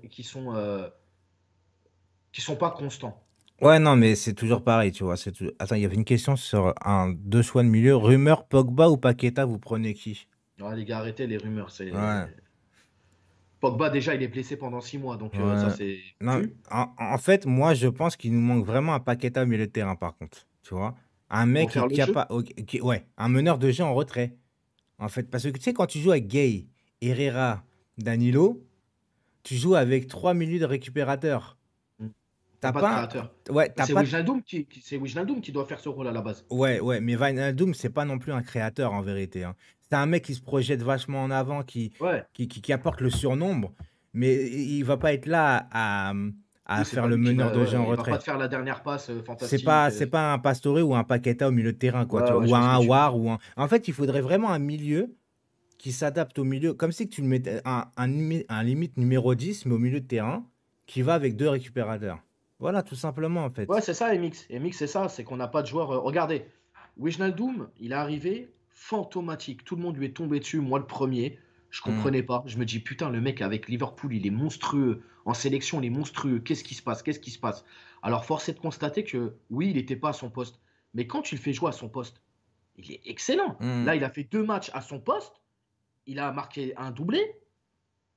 pas constants. Ouais, non, mais c'est toujours pareil, tu vois. Attends, il y avait une question sur un deux choix de milieu. Rumeur, Pogba ou Paqueta, vous prenez qui? Ouais, les gars, arrêtez les rumeurs. Ouais, Pogba, déjà, il est blessé pendant 6 mois, donc ça, ouais. c'est Non, plus. en fait, moi, je pense qu'il nous manque vraiment un Paqueta au milieu de terrain, par contre. Tu vois? Un mec Pour qui est faire le jeu. capable. Ouais, un meneur de jeu en retrait. En fait, parce que tu sais, quand tu joues avec Gay, Herrera, Danilo, tu joues avec trois milieux de récupérateurs. Mm. T'as T'as pas de pas. créateur. Ouais, t'as C'est pas. Wijnaldum c'est Wijnaldum qui doit faire ce rôle à la base. Ouais, ouais, mais Wijnaldum, c'est pas non plus un créateur en vérité, hein. C'est un mec qui se projette vachement en avant, Ouais. qui apporte le surnombre, mais il va pas être là à Oui, c'est faire pas le lui qui meneur va. de jeu Ouais, en il va pas retrait. te faire la dernière passe C'est fantastique. pas, c'est pas un Pastore ou un Paqueta au milieu de terrain, quoi, tu Ouais, vois, ouais, ou je vois ce un que tu veux Awar dire. ou un. En fait, il faudrait vraiment un milieu qui s'adapte au milieu, comme si que tu le mettais un limite numéro 10 mais au milieu de terrain, qui va avec deux récupérateurs. Voilà, tout simplement, en Ouais, fait. c'est ça, MX. MX, c'est ça, c'est qu'on n'a pas de joueur. Regardez, Wijnaldum, il est arrivé fantomatique. Tout le monde lui est tombé dessus, moi le premier. Je Hmm, comprenais pas. Je me dis, putain, le mec avec Liverpool, il est monstrueux. En sélection, il est monstrueux. Qu'est-ce qui se passe? Qu'est-ce qui se passe? Alors, force est de constater que oui, il n'était pas à son poste. Mais quand tu le fais jouer à son poste, il est excellent. hmm, Là, il a fait 2 matchs à son poste. Il a marqué un doublé.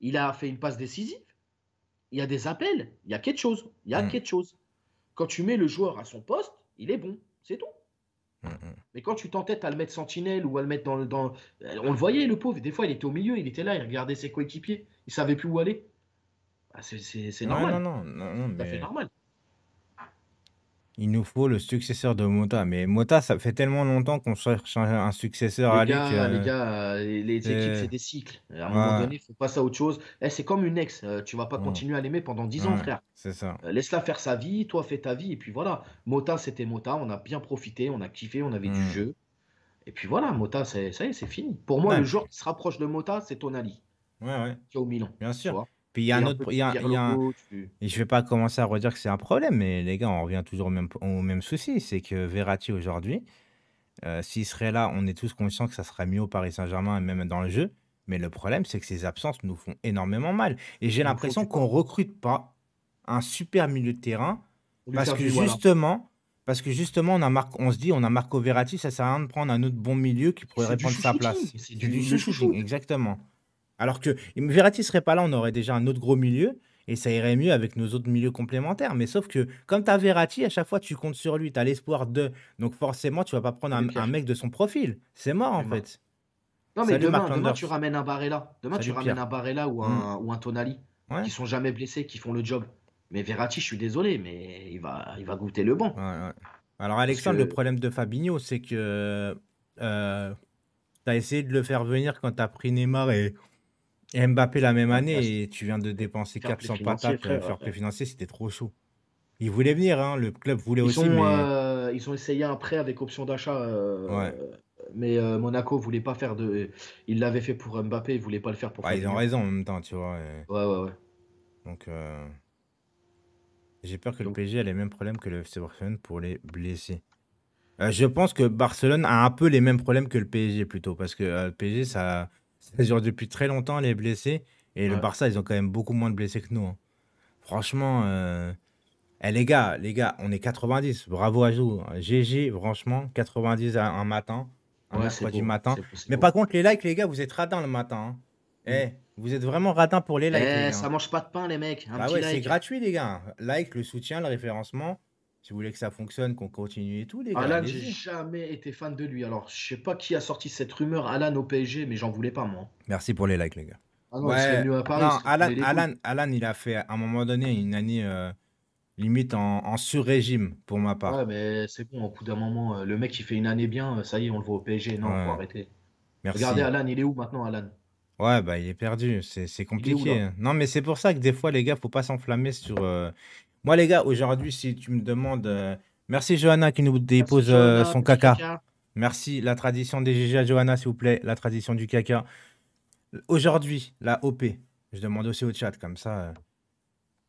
Il a fait une passe décisive. Il y a des appels. Il y a quelque chose. Il y a hmm, quelque chose. Quand tu mets le joueur à son poste, il est bon. C'est tout. hmm, hmm. Mais quand tu t'entêtes à le mettre sentinelle ou à le mettre on le voyait, le pauvre. Des fois, il était au milieu, il était là, il regardait ses coéquipiers. Il savait plus où aller. Bah, c'est Ouais, non, normal. non, non, non, C'est tout à fait mais. normal. Il nous faut le successeur de Mota. Mais Mota, ça fait tellement longtemps qu'on cherche un successeur Les à lui gars, les que gars, les équipes, c'est. c'est des cycles. À un moment Ouais, donné, il faut passer à autre chose. Eh, c'est comme une ex. Tu vas pas mm, continuer à l'aimer pendant 10 ans, ouais, frère. c'est ça. Laisse-la faire sa vie, toi fais ta vie, et puis voilà. Mota, c'était Mota, on a bien profité, on a kiffé, on avait du Mm. jeu. Et puis voilà, Mota, ça y est, c'est fini. Pour moi, Non, et le joueur puis, qui se rapproche de Mota, c'est Tonali, ouais, ouais, qui est au Milan, bien tu sûr. vois. Puis il y a Et un un autre. peu de Pierre-Logo, Et je vais pas commencer à redire que c'est un problème, mais les gars, on revient toujours au même souci. C'est que Verratti aujourd'hui, s'il serait là, on est tous conscients que ça serait mieux au Paris Saint-Germain, et même dans le jeu. Mais le problème, c'est que ses absences nous font énormément mal. Et j'ai il nous faut l'impression du qu'on temps. recrute pas un super milieu de terrain Pour lui parce faire que du voilà. justement, on se dit, on a Marco Verratti, ça sert à rien de prendre un autre bon milieu qui pourrait C'est du prendre sa chouchouting, place. c'est C'est du le chouchouting, chouchoute. exactement. Alors que Verratti serait pas là, on aurait déjà un autre gros milieu et ça irait mieux avec nos autres milieux complémentaires. Mais sauf que comme tu as Verratti, à chaque fois tu comptes sur lui, tu as l'espoir de. Donc forcément, tu vas pas prendre C'est des un pierres. mec de son profil. C'est mort en Humain. fait. Non, mais Salut Mark demain, tu Landers. ramènes un Barella. Demain, tu Salut ramènes Pierre. un Barella Hmm. ou un Tonali Ouais. qui sont jamais blessés, qui font le job. Mais Verratti, je suis désolé, mais il va goûter le banc. Ouais, ouais. Alors Parce Alexandre, le que problème de Fabinho, c'est que tu as essayé de le faire venir quand tu as pris Neymar et Mbappé la même ouais, là, année et tu viens de dépenser fair play 400 financier, patates, frère. fair play financier, c'était trop chaud. Il voulait venir, hein, le club voulait aussi, mais Ils ont essayé un prêt avec option d'achat, ouais. mais Monaco voulait pas faire de. Il l'avait fait pour Mbappé, il voulait pas le faire pour Ouais, ils ont Fabinho. raison en même temps, tu vois. Ouais, ouais, ouais. Donc, j'ai peur que le Donc, PSG ait les mêmes problèmes que le FC Barcelone pour les blessés. Je pense que Barcelone a un peu les mêmes problèmes que le PSG plutôt, parce que le PSG, ça dure depuis très longtemps les blessés, et le ouais. Barça, ils ont quand même beaucoup moins de blessés que nous, hein. Franchement, les gars, on est 90, bravo à vous, hein. GG, franchement, 90 un matin, un Ouais, c'est mercredi beau, matin. c'est Mais beau. par contre, les likes, les gars, vous êtes radins le matin, hein. Mm. Eh, vous êtes vraiment radins pour les likes, les Eh, gars, ça hein. mange pas de pain, les mecs. Un Bah petit ouais, c'est like. gratuit, les gars. Like, le soutien, le référencement. Si vous voulez que ça fonctionne, qu'on continue et tout, les gars, Alan, j'ai allez-y. jamais été fan de lui. Alors, je sais pas qui a sorti cette rumeur Alan au PSG, mais j'en voulais pas, moi. Merci pour les likes, les gars. Ah non, il serait Ouais, venu à Paris, il non, serait tourné les boules. Alan, il a fait à un moment donné une année limite en sur-régime pour ma Ouais, part. mais c'est bon, au bout d'un moment, le mec, il fait une année bien, ça y est, on le voit au PSG. Non, faut Ouais, arrêter. Regardez merci. Alan, il est où maintenant, Alan? Ouais, bah il est perdu, c'est Il est où compliqué, là? hein. Non, mais c'est pour ça que des fois, les gars, faut pas s'enflammer sur. Moi, les gars, aujourd'hui, si tu me demandes. Merci, Johanna, qui nous Merci dépose Johanna, son petit caca. caca. Merci, la tradition des GG à Johanna, s'il vous plaît. La tradition du caca. Aujourd'hui, la OP. Je demande aussi au chat, comme ça.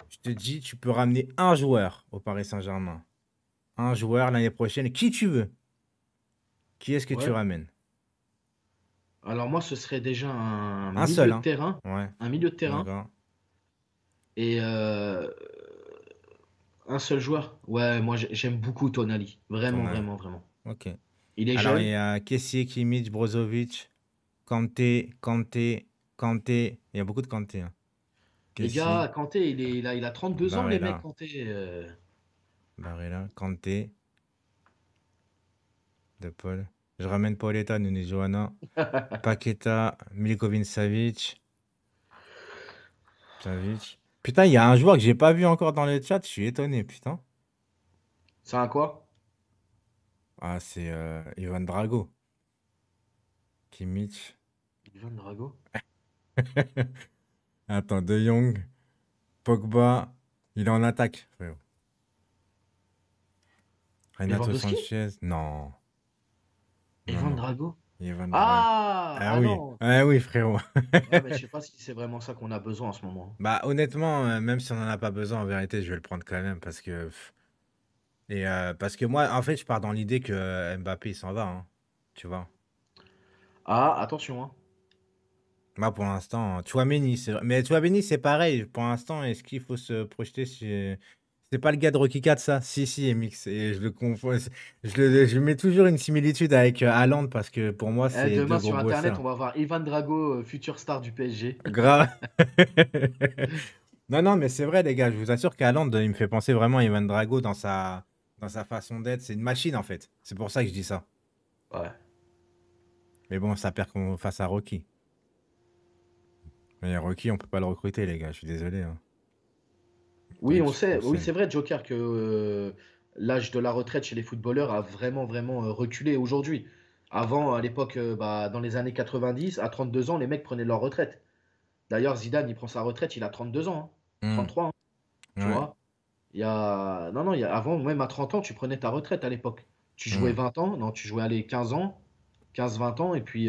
Je te dis, tu peux ramener un joueur au Paris Saint-Germain. Un joueur l'année prochaine, qui tu veux. Qui est-ce que tu Ouais. ramènes? Alors moi, ce serait déjà un Un seul, milieu de hein. terrain. Ouais, Un milieu de terrain. d'accord. Et un seul joueur. Ouais, moi j'aime beaucoup Tonali. Ton Vraiment, avis. vraiment, vraiment. Ok. Il est Alors, il jeune. y a Kessie, Kimmich, Brozovic, Kanté, Kanté, Kanté. Il y a beaucoup de Kanté, hein. Les Kessie, gars, Kanté, il a 32 ans, les mecs, Barella, Kanté. Barella, Kanté, De Paul. Je ramène Pauletta, Nunes Johanna, Paqueta, Milikovic Savic, Savic. Putain, il y a un joueur que j'ai pas vu encore dans le chat, je suis étonné, putain. C'est un quoi? Ah, c'est Ivan Drago. Kimmich. Ivan Drago? Attends, De Jong, Pogba, il est en attaque, frérot. Renato Lewandowski? Sanchez, non, non, Ivan non. Drago? Ivan Drago. Ah! Ah Ah oui, non! ah oui, frérot. Ouais, mais je sais pas si c'est vraiment ça qu'on a besoin en ce moment. Bah, honnêtement, même si on en a pas besoin, en vérité, je vais le prendre quand même parce que. Parce que moi, en fait, je pars dans l'idée que Mbappé, il s'en va, hein, tu vois. Ah, attention, hein. Moi, pour l'instant, Tchouaméni, c'est vrai. Mais Tchouaméni, c'est pareil. Pour l'instant, est-ce qu'il faut se projeter sur. C'est pas le gars de Rocky 4, ça? Si, si, MX. Et je le confonds. Je mets toujours une similitude avec Haaland parce que pour moi, c'est deux Demain gros sur Internet, bosseurs. on va voir Ivan Drago, futur star du PSG. Grave. Non, non, mais c'est vrai, les gars. Je vous assure qu'Haaland, il me fait penser vraiment à Ivan Drago dans sa façon d'être. C'est une machine, en fait. C'est pour ça que je dis ça. Ouais. Mais bon, ça perd qu'on face à Rocky. Mais Rocky, on peut pas le recruter, les gars. Je suis désolé, hein. Oui, on British sait. Oui, français. c'est vrai, Joker, que l'âge de la retraite chez les footballeurs a vraiment, vraiment reculé aujourd'hui. Avant, à l'époque, bah, dans les années 90, à 32 ans, les mecs prenaient leur retraite. D'ailleurs, Zidane, il prend sa retraite, il a 32 ans, hein. Hmm, 33, hein, tu ouais. vois. Il y a... Non, non, avant, même à 30 ans, tu prenais ta retraite à l'époque. Tu jouais Hmm. 20 ans, non, tu jouais allez, 15 ans, 15-20 ans, et puis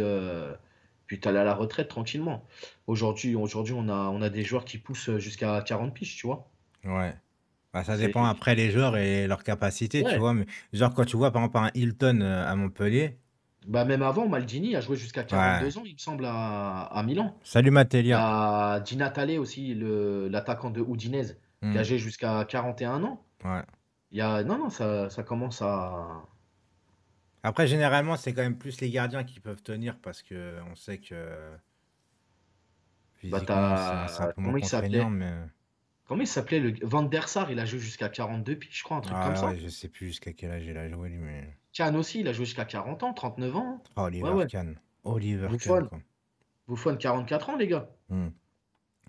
tu allais à la retraite tranquillement. Aujourd'hui, on a des joueurs qui poussent jusqu'à 40 piges, tu vois. Ouais. Bah, ça C'est... dépend après les joueurs et leur capacité, tu Ouais. vois. Mais genre, quand tu vois, par exemple, un Hilton à Montpellier. Bah, même avant, Maldini a joué jusqu'à Ouais. 42 ans, il me semble, à Milan. Salut Il y Matelia. a Di Natale aussi, l'attaquant de Udinese, qui a Hmm, joué jusqu'à 41 ans. ouais. Non, non, ça commence à. Après, généralement, c'est quand même plus les gardiens qui peuvent tenir parce que on sait que Bah, physiquement, c'est un t'as. peu moins Comment il contraignant, s'appelait? mais. Comment il s'appelait Van der Sar, il a joué jusqu'à 42 piges, je crois, un truc comme Ah ça. ouais, je sais plus jusqu'à quel âge il a joué, lui, mais. Kahn aussi, il a joué jusqu'à 40 ans, 39 ans, hein. Oh, Ouais, Oliver ouais. Kahn. Oliver Kahn, Buffon, quoi. Buffon, 44 ans, les gars. Hmm.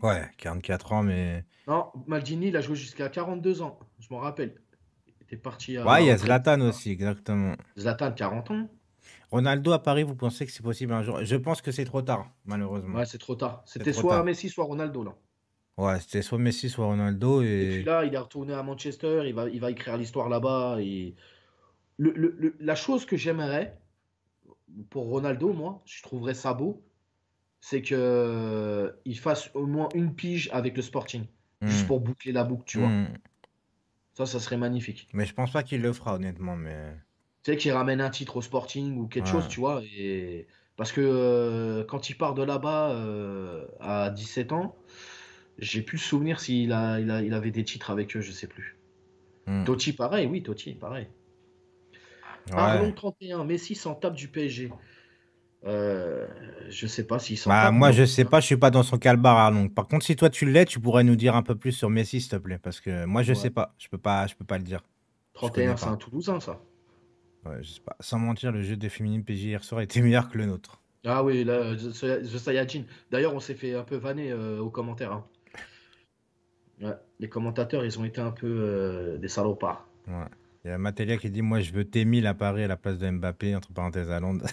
Ouais, 44 ans, mais. Non, Maldini, il a joué jusqu'à 42 ans, je m'en rappelle. Il était parti à Ouais, la il y a retraite. Zlatan aussi, exactement. Zlatan, 40 ans. Ronaldo à Paris, vous pensez que c'est possible un jour? Je pense que c'est trop tard, malheureusement. Ouais, c'est trop tard. C'est C'était trop soit tard. Messi, soit Ronaldo, là. Ouais, c'était soit Messi, soit Ronaldo Et puis et. là, il est retourné à Manchester, il va écrire l'histoire là-bas. Et la chose que j'aimerais pour Ronaldo, moi, je trouverais ça beau, c'est que il fasse au moins une pige avec le Sporting, juste Hmm, pour boucler la boucle, tu vois. hmm. Ça serait magnifique. Mais je pense pas qu'il le fera, honnêtement, mais. Tu sais, qu'il ramène un titre au Sporting ou quelque chose, Ouais. tu vois. Parce que quand il part de là-bas à 17 ans, j'ai plus le souvenir s'il avait des titres avec eux, je sais plus. Hmm. Totti, pareil, oui, Totti, pareil. Arlong Ouais. 31, Messi s'en tape du PSG. Euh, je sais pas s'il s'en Bah, tape, moi, moi. je sais pas, je suis pas dans son calbar, Arlong. Par contre, si toi tu l'es, tu pourrais nous dire un peu plus sur Messi, s'il te plaît. Parce que moi, je sais Ouais. pas. Je peux pas le dire. Je connais 31, c'est pas. un Toulousain, ça. Ouais, je sais pas. Sans mentir, le jeu des féminines PJ hier soir était meilleur que le nôtre. Ah oui, là, The Saiyajin. D'ailleurs, on s'est fait un peu vanner aux commentaires, hein. Ouais. Les commentateurs, ils ont été un peu des salopards. Ouais. Il y a Matelia qui dit, moi, je veux T1000 à Paris à la place de Mbappé, entre parenthèses à Londres.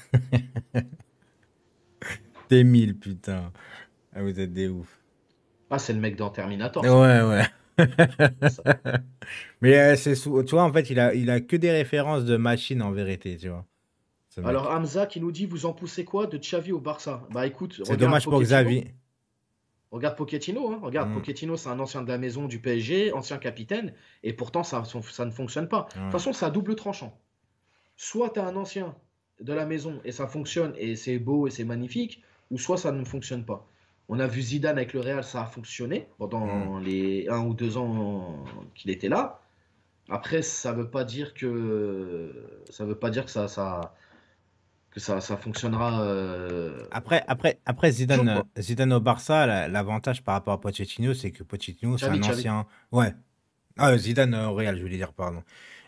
T1000, putain. Ah, vous êtes des ouf. Ah, c'est le mec dans Terminator, Ouais, ça. ouais. C'est ça. Mais tu vois, en fait, il a que des références de machine en vérité, tu vois, ce Alors, mec. Hamza qui nous dit, vous en poussez quoi de Xavi au Barça? Bah écoute, C'est dommage pour Xavi. Regarde Pochettino, hein. Regarde, Mm, Pochettino, c'est un ancien de la maison du PSG, ancien capitaine, et pourtant ça ne fonctionne pas. De toute ouais. façon, c'est à double tranchant. Soit tu as un ancien de la maison et ça fonctionne et c'est beau et c'est magnifique, ou soit ça ne fonctionne pas. On a vu Zidane avec le Real, ça a fonctionné Mm. pendant les 1 ou 2 ans qu'il était là. Après, ça veut pas dire que ça fonctionnera Après toujours, Zidane, quoi. Zidane au Barça, l'avantage par rapport à Pochettino, c'est que Pochettino, c'est un Xavi. ancien. Ouais. Ah, Zidane au Real, je voulais dire, pardon.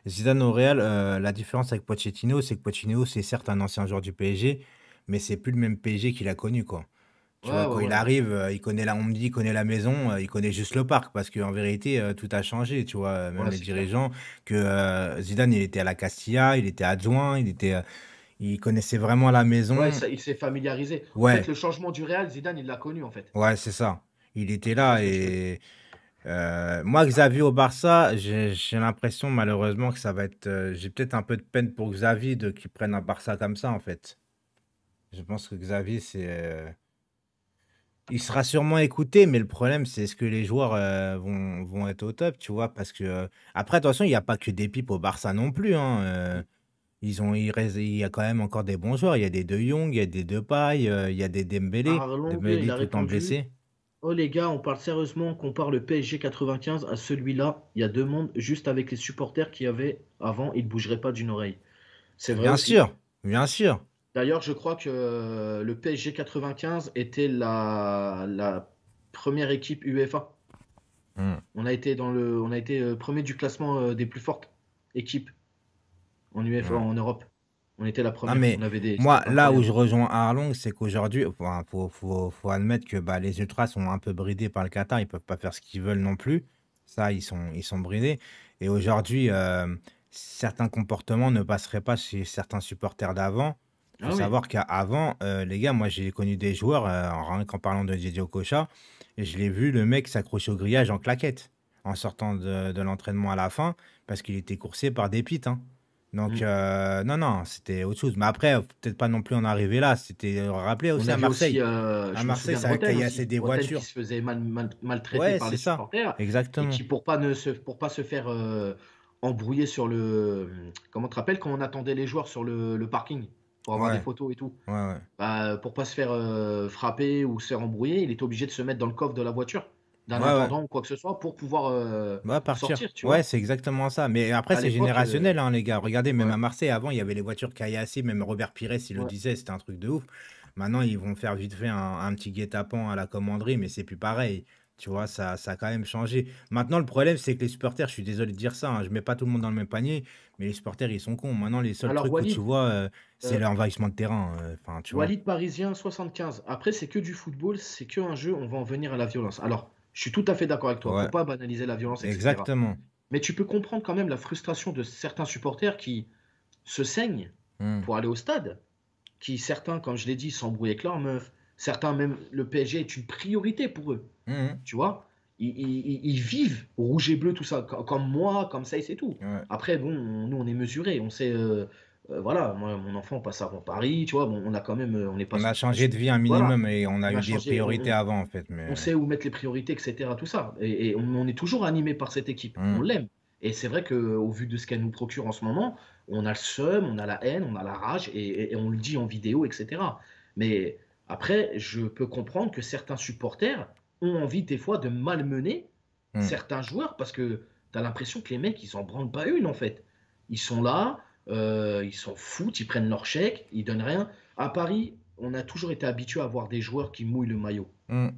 Zidane au Real, la différence avec Pochettino, c'est que Pochettino, c'est certes un ancien joueur du PSG, mais c'est plus le même PSG qu'il a connu, quoi. Tu vois, Ouais, quand ouais, il ouais. arrive, il connaît on me dit, il connaît la maison, il connaît juste le parc, parce qu'en vérité, tout a changé, tu vois, même Ouais, les c'est clair. dirigeants, que Zidane, il était à la Castilla, il était adjoint, il connaissait vraiment la Ouais, maison. il s'est familiarisé. En fait, Ouais, le changement du Real, Zidane, il l'a connu, en fait. ouais, c'est ça. Il était Tu vois là ce que je veux dire? et moi, Xavi au Barça, j'ai l'impression malheureusement que ça va être. J'ai peut-être un peu de peine pour Xavi de qu'il prenne un Barça comme ça en fait. Je pense que Xavi, il sera sûrement écouté, mais le problème, c'est est-ce que les joueurs vont être au top, tu vois? Parce que après, attention, il n'y a pas que des pipes au Barça non plus, hein. Il y a quand même encore des bons joueurs. Il y a des De Jong, il y a des Depay, il y a des Dembélé. Arlong, il Dembélé a tout le temps répondu: blessé. Oh les gars, on parle sérieusement, on compare le PSG 95 à celui-là. Il y a deux mondes, juste avec les supporters qu'il y avait avant, ils ne bougeraient pas d'une oreille. C'est vrai Bien aussi. sûr, bien sûr. D'ailleurs, je crois que le PSG 95 était la première équipe UEFA. Hmm. On a été premier du classement des plus fortes équipes en UEFA, Ouais. en Europe. On était la Non, première. mais moi, C'était là où incroyable. je rejoins Arlong, c'est qu'aujourd'hui, enfin, faut admettre que bah, les Ultras sont un peu bridés par le Qatar. Ils peuvent pas faire ce qu'ils veulent non plus. Ça, ils sont bridés. Et aujourd'hui, certains comportements ne passeraient pas chez certains supporters d'avant. Il faut Ah oui. savoir qu'avant, les gars, moi, j'ai connu des joueurs, rien qu'en parlant de Didier Okocha, et je l'ai vu, le mec s'accrocher au grillage en claquette, en sortant de l'entraînement à la fin, parce qu'il était coursé par des pites, hein. Donc, Mm. non, non, c'était autre chose. Mais après, faut peut-être pas non plus en arriver là. C'était, rappelez On aussi a à vu aussi, Marseille. À je me Marseille, souviens de ça a Roten caillassé aussi. des Roten qui voitures. se faisait maltraiter Ouais, par c'est les ça. supporters et Exactement. qui, pour pas se faire embrouiller sur le. Comment tu te rappelles quand on attendait les joueurs sur le parking pour avoir des Ouais, photos et tout? ouais, ouais. Bah, pour pas se faire frapper ou se faire embrouiller, il était obligé de se mettre dans le coffre de la voiture d'un Ouais, ouais. attendant ou quoi que ce soit pour pouvoir Va partir. sortir, tu Ouais, vois? c'est exactement ça. Mais après, À c'est l'époque, générationnel, hein, les gars. Regardez, même ouais, à Marseille, avant, il y avait les voitures caillassées. Même Robert Pires, il le ouais. disait, c'était un truc de ouf. Maintenant, ils vont faire vite fait un petit guet-apens à la commanderie, mais c'est plus pareil. Tu vois, ça a quand même changé. Maintenant, le problème, c'est que les supporters, je suis désolé de dire ça, hein, je mets pas tout le monde dans le même panier, mais les supporters, ils sont cons. Maintenant, les seuls Alors trucs où tu vois, c'est euh, l'envahissement de terrain. Enfin, tu vois. Walid Parisien 75. Après, c'est que du football, c'est que un jeu, on va en venir à la violence. Alors, je suis tout à fait d'accord avec toi. Faut Ouais, pas banaliser la violence, etc. exactement. Mais tu peux comprendre quand même la frustration de certains supporters qui se saignent Hmm. pour aller au stade, qui certains, comme je l'ai dit, s'embrouillent avec leur meuf. Certains même, le PSG est une priorité pour eux. Hmm, Tu vois, ils vivent rouge et bleu, tout ça, comme moi, comme ça, et c'est tout. hmm. Ouais. Après, bon, nous, on est mesurés, on sait, voilà, moi, mon enfant passe avant Paris, tu vois, bon, on a quand même, on n'est pas, On a changé de vie un voilà, minimum et on a on a eu des changé, priorités avant, en fait. on Mais. sait où mettre les priorités, etc., tout ça. Et on est toujours animé par cette équipe, on Hmm. l'aime. Et c'est vrai qu'au vu de ce qu'elle nous procure en ce moment, on a le seum, on a la haine, on a la rage, et on le dit en vidéo, etc. Mais après, je peux comprendre que certains supporters ont envie des fois de malmener Hmm. certains joueurs parce que tu as l'impression que les mecs, ils s'en branlent pas une en fait. Ils sont là, ils s'en foutent, ils prennent leur chèque, ils donnent rien. À Paris, on a toujours été habitué à voir des joueurs qui mouillent le maillot. Hmm.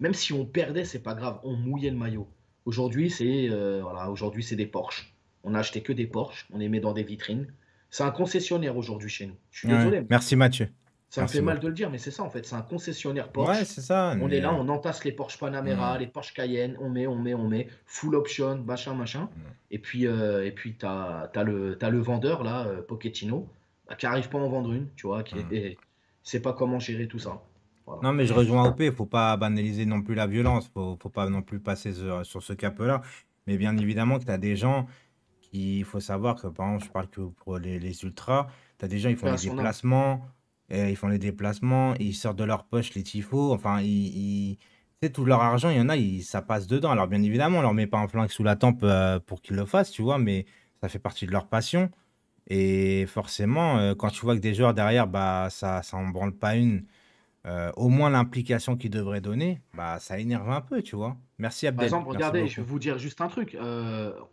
Même si on perdait, c'est pas grave, on mouillait le maillot. Aujourd'hui, c'est des Porsche. On a acheté que des Porsche, on les met dans des vitrines. C'est un concessionnaire aujourd'hui chez nous. Je suis Ouais. désolé, Merci Mathieu. ça me fait Merci mal beaucoup. de le dire, mais c'est ça en fait. C'est un concessionnaire Ouais, Porsche. c'est ça. On est Mais, là, on entasse les Porsche Panamera, hmm, les Porsche Cayenne, on met, full option, machin, machin. hmm, Et puis t'as le vendeur là, Pochettino, bah, qui arrive pas à en vendre une, tu vois, hmm. et sait pas comment gérer tout ça. Voilà. Non, mais je rejoins OP. Faut pas banaliser non plus la violence. Faut pas non plus passer sur ce cap-là. Mais bien évidemment que tu as des gens qui, il faut savoir que, par exemple, je parle que pour les ultras, tu as des gens, ils font Paix à les son âme. déplacements, ils sortent de leur poche les tifos. Enfin, Tu sais, tout leur argent, il y en a, ça passe dedans. Alors, bien évidemment, on leur met pas un flingue sous la tempe pour qu'ils le fassent, tu vois, mais ça fait partie de leur passion. Et forcément, quand tu vois que des joueurs derrière, bah, ça en branle pas une, au moins l'implication qu'ils devraient donner, bah, ça énerve un peu, tu vois. Merci Par Abdel, exemple, merci regardez, je beaucoup. vais vous dire juste un truc.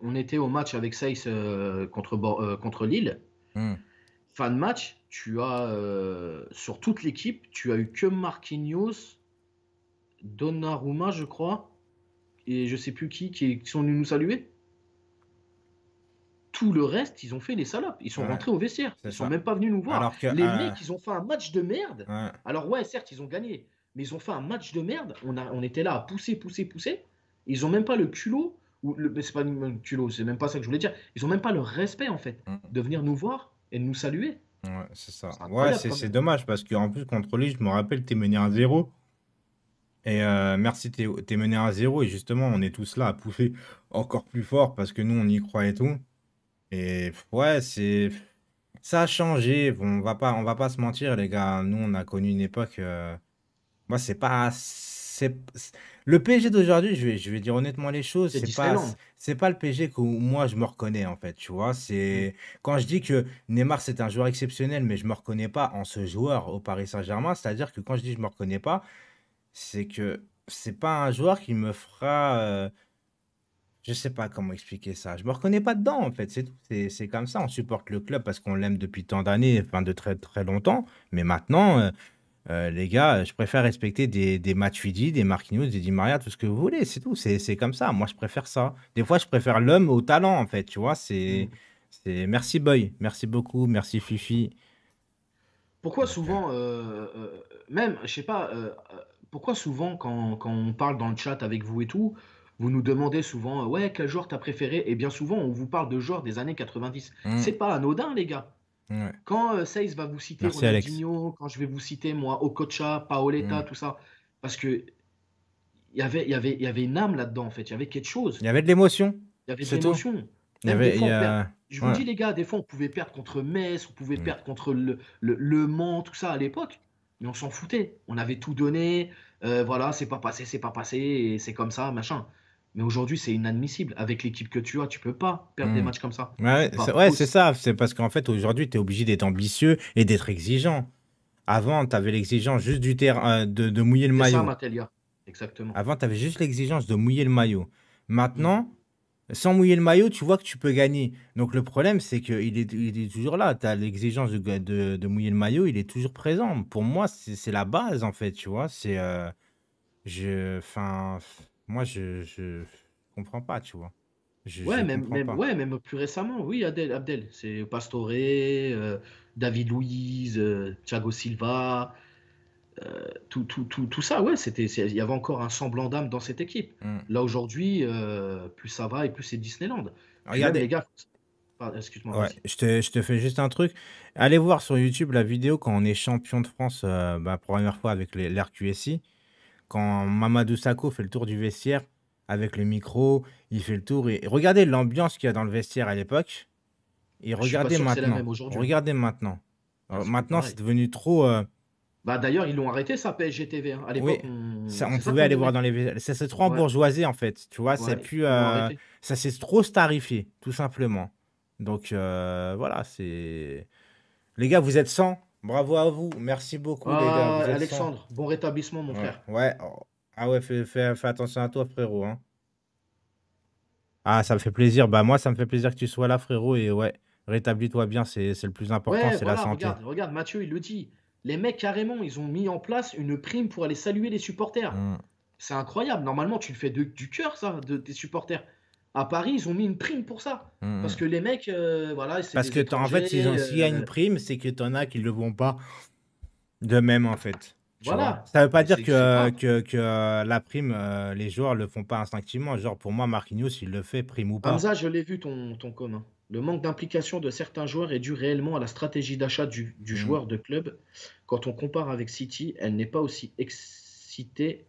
On était au match avec Seyss contre Lille. Hmm. Fin de match, tu as sur toute l'équipe, tu as eu que Marquinhos, Donnarumma, je crois, et je sais plus qui sont venus nous saluer. Tout le reste, ils ont fait les salopes. Ils sont Ouais, rentrés au vestiaire. c'est Ils sont ça. même pas venus nous voir. Alors que, Les mecs, ils ont fait un match de merde. ouais, Alors ouais, certes, ils ont gagné, mais ils ont fait un match de merde. On était là à pousser, pousser, pousser. Ils ont même pas le culot, mais c'est pas le culot, c'est même pas ça que je voulais dire. Ils ont même pas le respect en fait hmm, de venir nous voir et de nous saluer. ouais, c'est ça. C'est Ouais, incroyable quand c'est même. dommage parce qu'en plus, contre lui, je me rappelle, t'es mené 1-0. Et merci, t'es mené 1-0. Et justement, on est tous là à pousser encore plus fort parce que nous, on y croit et tout. Et ouais, ça a changé. Bon, on va pas se mentir, les gars. Nous, on a connu une époque. Moi, c'est pas. Le PSG d'aujourd'hui, je vais dire honnêtement les choses, C'est c'est pas, Disneyland. c'est pas le PSG que moi je me reconnais en fait, tu vois. Mm. Quand je dis que Neymar c'est un joueur exceptionnel, mais je me reconnais pas en ce joueur au Paris Saint-Germain, c'est-à-dire que quand je dis je me reconnais pas, c'est que c'est pas un joueur qui me fera. Je sais pas comment expliquer ça. Je me reconnais pas dedans en fait, c'est tout. C'est comme ça. On supporte le club parce qu'on l'aime depuis tant d'années, enfin de très très longtemps. Mais maintenant. Les gars, je préfère respecter des Matuidi, des Marquinhos, des Di Maria, tout ce que vous voulez, c'est tout, c'est comme ça. Moi, je préfère ça. Des fois, je préfère l'homme au talent, en fait, tu vois. Mm. Merci Boy, merci beaucoup, merci Fifi. Pourquoi Donc, souvent, même, je sais pas, pourquoi souvent quand on parle dans le chat avec vous et tout, vous nous demandez souvent, ouais, quel joueur t'as préféré? Et bien souvent, on vous parle de joueurs des années 90. hmm, C'est pas anodin, les gars. ouais. Quand Seyss va vous citer Merci Alex. Ronaldinho, quand je vais vous citer moi Okocha, Paoletta, Hmm. tout ça, parce que il y avait une âme là-dedans en fait, il y avait quelque chose, Il y avait de l'émotion, il y avait de c'est tout. l'émotion. Il y Même des avait, il fois y on perd. a... Je vous Ouais. dis les gars, des fois on pouvait perdre contre Metz, on pouvait Hmm. perdre contre le Mans, tout ça à l'époque, mais on s'en foutait. On avait tout donné, voilà, c'est pas passé, et c'est comme ça, machin. Mais aujourd'hui c'est inadmissible. Avec l'équipe que tu as, tu peux pas perdre des Hmm. matchs comme ça. Ouais, C'est pas ouais, c'est possible. ça. C'est parce qu'en fait, aujourd'hui, tu es obligé d'être ambitieux et d'être exigeant. Avant, tu avais l'exigence juste du terrain, de mouiller le C'est ça, maillot. Matelia. Exactement. Avant, tu avais juste l'exigence de mouiller le maillot. Mm. Maintenant, sans mouiller le maillot, tu vois que tu peux gagner. Donc le problème, c'est qu'il est toujours là. Tu as l'exigence de mouiller le maillot, il est toujours présent. Pour moi, c'est la base, en fait, tu vois. Enfin, moi, je comprends pas, tu vois. Je Ouais, comprends pas. même plus récemment, oui, Abdel. C'est Pastore, David Luiz, Thiago Silva, tout ça, ouais, il y avait encore un semblant d'âme dans cette équipe. Hmm. Là, aujourd'hui, plus ça va et plus c'est Disneyland. Puis même, les Regardez, gars, excuse-moi, ouais, vas-y. je te fais juste un truc. Allez voir sur YouTube la vidéo quand on est champion de France, bah, première fois avec l'RQSI. Quand Mamadou Sakho fait le tour du vestiaire avec le micro, il fait le tour. Et regardez l'ambiance qu'il y a dans le vestiaire à l'époque. Et Je suis pas regardez sûr que c'est la maintenant. même aujourd'hui. Regardez maintenant. Ah, c'est plus Maintenant, c'est pareil. devenu trop. Bah, d'ailleurs, ils l'ont arrêté, ça, PSG TV, hein. À Oui, l'époque, ça, on c'est ça pouvait qu'on aller voir aimait. dans les c'est trop Ouais, embourgeoisé en fait. Tu vois, c'est ouais, plus. ils l'ont arrêté. Ça s'est trop starifié, tout simplement. Donc voilà, c'est. Les gars, vous êtes 100. Bravo à vous. Merci beaucoup, les gars. Ah, Vous êtes 100. Alexandre, bon rétablissement, mon Ouais. frère. Ouais. Oh. Ah ouais, fais attention à toi, frérot, hein. Ah, ça me fait plaisir. Bah, moi, ça me fait plaisir que tu sois là, frérot. Et ouais, rétablis-toi bien. C'est le plus important, Ouais, c'est la voilà, santé. regarde, Mathieu, il le dit. Les mecs, carrément, ils ont mis en place une prime pour aller saluer les supporters. Hmm. C'est incroyable. Normalement, tu le fais du cœur, ça, tes supporters. À Paris, ils ont mis une prime pour ça. Hmm, Parce hmm. que les mecs, voilà, c'est Parce des que, en fait, étrangers. s'il y a une prime, c'est que t'en as qui le vont pas de même, en fait. Tu vois. Voilà. Ça veut pas Et dire c'est que, grave. la prime, les joueurs le font pas instinctivement. Genre, pour moi, Marquinhos, il le fait, prime ou pas. Hamza, je l'ai vu, ton commun. Le manque d'implication de certains joueurs est dû réellement à la stratégie d'achat du Hmm. joueur de club. Quand on compare avec City, elle n'est pas aussi excitée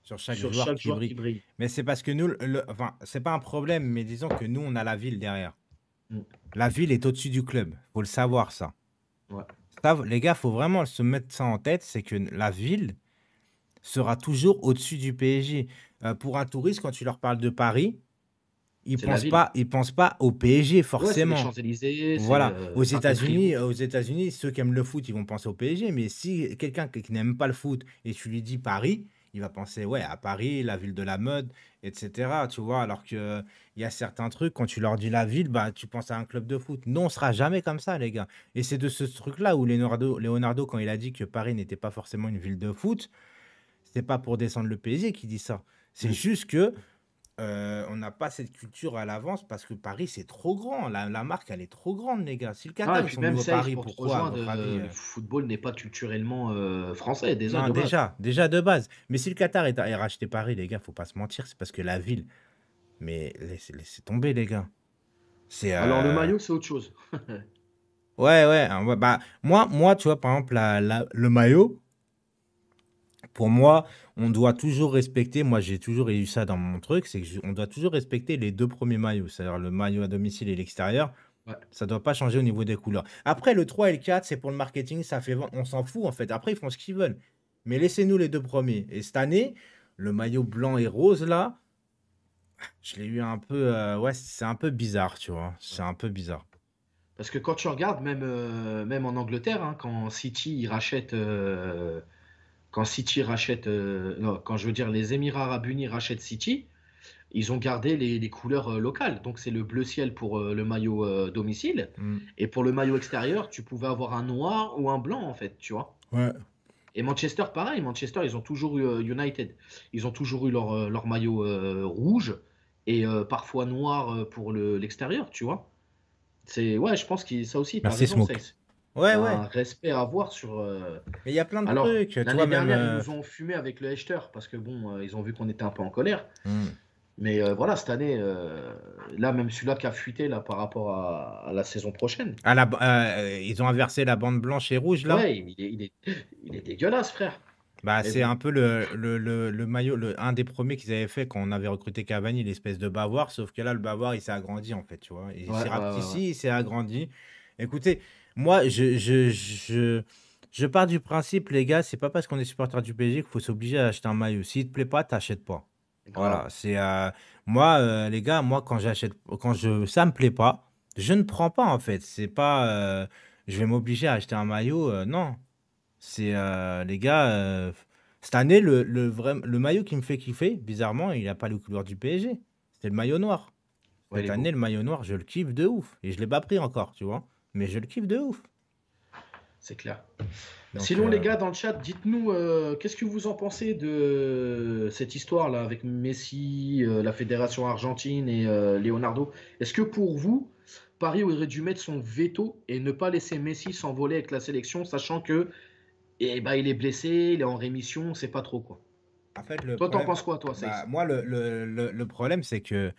Sur chaque sur joueur chaque qui joueur brille. qui brille. Mais c'est parce que nous, enfin, c'est pas un problème, mais disons que nous, on a la ville derrière. Mm. La ville est au-dessus du club. Faut le savoir, ça. Ouais. Ça, les gars, faut vraiment se mettre ça en tête, c'est que la ville, sera toujours au-dessus du PSG. Pour un touriste, quand tu leur parles de Paris, C'est la ville. ils pensent pas au PSG Ouais, c'est les forcément. Champs-Élysées, c'est Voilà. Arc de Triomphe. Aux États-Unis, ceux qui aiment le foot, ils vont penser au PSG. Mais si quelqu'un qui n'aime pas le foot et tu lui dis Paris, il va penser ouais à Paris, la ville de la mode, etc. Tu vois, alors que il y a certains trucs quand tu leur dis la ville, bah tu penses à un club de foot. Non, on sera jamais comme ça, les gars. Et c'est de ce truc-là où Leonardo, quand il a dit que Paris n'était pas forcément une ville de foot, c'est pas pour descendre le PSG qui dit ça. C'est Mm. juste que on n'a pas cette culture à l'avance parce que Paris, c'est trop grand. La marque, elle est trop grande, les gars. Si le Ah, Qatar, et ils puis sont même venus au safe Paris, pour te pourquoi, à rejoindre, votre avis le football n'est pas culturellement français déjà Non, de base. déjà de base. Mais si le Qatar est racheté Paris, les gars, faut pas se mentir, c'est parce que la ville. Mais laissez tomber, les gars. C'est. Alors le maillot, c'est autre chose. Ouais, ouais, hein, ouais, bah, moi, tu vois, par exemple, le maillot, pour moi, on doit toujours respecter. Moi, j'ai toujours eu ça dans mon truc, c'est que on doit toujours respecter les deux premiers maillots, c'est-à-dire le maillot à domicile et l'extérieur. Ouais. Ça doit pas changer au niveau des couleurs. Après, le 3 et le 4, c'est pour le marketing, ça fait vendre. On s'en fout, en fait. Après, ils font ce qu'ils veulent. Mais laissez-nous les deux premiers. Et cette année, le maillot blanc et rose, là, je l'ai eu un peu. Ouais, c'est un peu bizarre, tu vois. C'est un peu bizarre. Parce que quand tu regardes, même en Angleterre, hein, quand City rachète, non, quand je veux dire les Émirats Arabes Unis rachètent City, ils ont gardé les couleurs locales. Donc c'est le bleu ciel pour le maillot domicile. Hmm. Et pour le maillot extérieur, tu pouvais avoir un noir ou un blanc, en fait, tu vois. Ouais. Et Manchester, pareil. Manchester, ils ont toujours eu United. Ils ont toujours eu leur maillot rouge et parfois noir pour l'extérieur, tu vois. Ouais, je pense que ça aussi, tu as Merci, raison, Smoke. Saïs. Il Ouais, y a ouais. un respect à avoir sur. Mais il y a plein de Alors, trucs. Tu l'année vois, même. dernière, ils nous ont fumé avec le Hechter parce que bon, ils ont vu qu'on était un peu en colère. Hmm. Mais voilà, cette année, là, même celui-là qui a fuité là, par rapport à la saison prochaine. Ils ont inversé la bande blanche et rouge, là. Ouais, il est dégueulasse, frère. Bah, Mais c'est bon. un peu le maillot, un des premiers qu'ils avaient fait quand on avait recruté Cavani, l'espèce de Bavard, sauf que là, le Bavard, il s'est agrandi, en fait, tu vois. Il Ouais, s'est ouais, ouais, ouais. rapetissi, il s'est agrandi. Écoutez, moi, je pars du principe, les gars, c'est pas parce qu'on est supporter du PSG qu'il faut s'obliger à acheter un maillot. S'il te plaît pas, t'achètes pas. Voilà, Grave. moi, les gars, moi, ça me plaît pas, je ne prends pas, en fait. C'est pas, je vais m'obliger à acheter un maillot, non. Les gars, cette année, le maillot qui me fait kiffer, bizarrement, il n'a pas les couleurs du PSG. C'était le maillot noir. Ouais, il Cette est année, beau. le maillot noir, je le kiffe de ouf. Et je l'ai pas pris encore, tu vois. Mais je le kiffe de ouf. C'est clair. Donc, Sinon, les gars, dans le chat, dites-nous qu'est-ce que vous en pensez de cette histoire-là avec Messi, la fédération argentine et Leonardo. Est-ce que pour vous, Paris aurait dû mettre son veto et ne pas laisser Messi s'envoler avec la sélection, sachant que il est blessé, il est en rémission, on sait pas trop quoi. en fait, le Toi, t'en problème, penses quoi, toi, bah, Saïs? moi, le problème, c'est que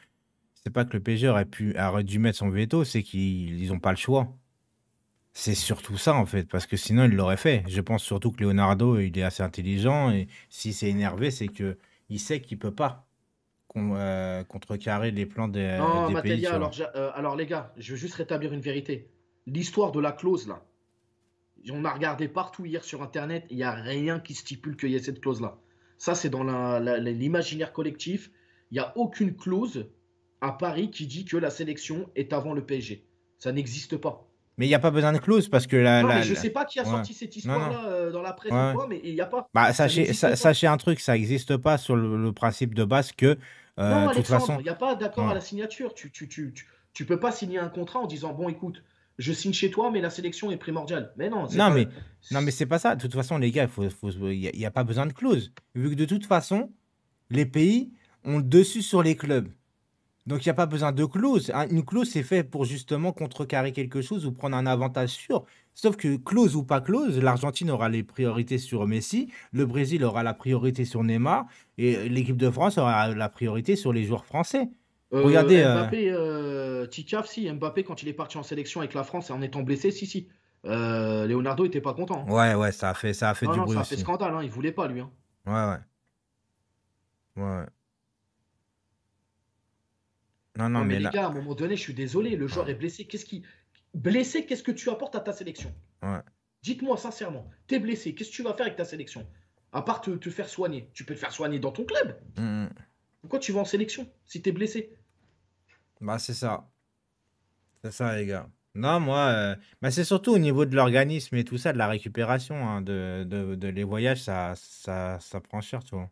c'est pas que le PSG aurait dû mettre son veto, c'est qu'ils ont pas le choix. C'est surtout ça, en fait, parce que sinon, il l'aurait fait. Je pense surtout que Leonardo, il est assez intelligent et s'il s'est énervé, c'est que il sait qu'il peut pas contrecarrer les plans Non, des pays, Matelia, tu vois. alors les gars, je veux juste rétablir une vérité. L'histoire de la clause, là, on a regardé partout hier sur Internet, il n'y a rien qui stipule qu'il y ait cette clause-là. Ça, c'est dans l'imaginaire collectif. Il n'y a aucune clause à Paris qui dit que la sélection est avant le PSG. Ça n'existe pas. Mais il n'y a pas besoin de clause parce que Non, mais je ne sais pas qui a ouais. sorti cette Non, non. histoire-là dans la presse ou Ouais. quoi, mais il n'y a pas. Bah, Ça n'existe pas. sachez un truc, ça n'existe pas sur le principe de base que, Non, de toute Alexandre, façon, il n'y a pas d'accord ouais. à la signature. Tu peux pas signer un contrat en disant, bon, écoute, je signe chez toi, mais la sélection est primordiale. Mais non, c'est Non, pas. mais, non, mais c'est pas ça. De toute façon, les gars, il y a pas besoin de clause. Vu que de toute façon, les pays ont le dessus sur les clubs. Donc, il n'y a pas besoin de clause. Une clause, c'est fait pour justement contrecarrer quelque chose ou prendre un avantage sûr. Sauf que clause ou pas clause, l'Argentine aura les priorités sur Messi, le Brésil aura la priorité sur Neymar et l'équipe de France aura la priorité sur les joueurs français. Regardez, Mbappé, Ticaf, si. Mbappé, quand il est parti en sélection avec la France et en étant blessé, si, si. Leonardo était pas content, hein. ouais, ouais, ça a fait Non, du non, bruit ça a fait aussi. scandale, hein. Il voulait pas, lui, hein. Ouais, ouais, ouais, ouais. Non, non, Non, mais mais les là, gars, à un moment donné, je suis désolé, le joueur est ouais, blessé. Blessé, qu'est-ce que tu apportes à ta sélection? ouais. Dites-moi sincèrement, t'es blessé, qu'est-ce que tu vas faire avec ta sélection? À part te faire soigner. Tu peux te faire soigner dans ton club. Mm. Pourquoi tu vas en sélection si t'es blessé? Bah, c'est ça. C'est ça, les gars. Non, moi, bah, c'est surtout au niveau de l'organisme et tout ça, de la récupération, hein, les voyages, ça prend cher, tu vois.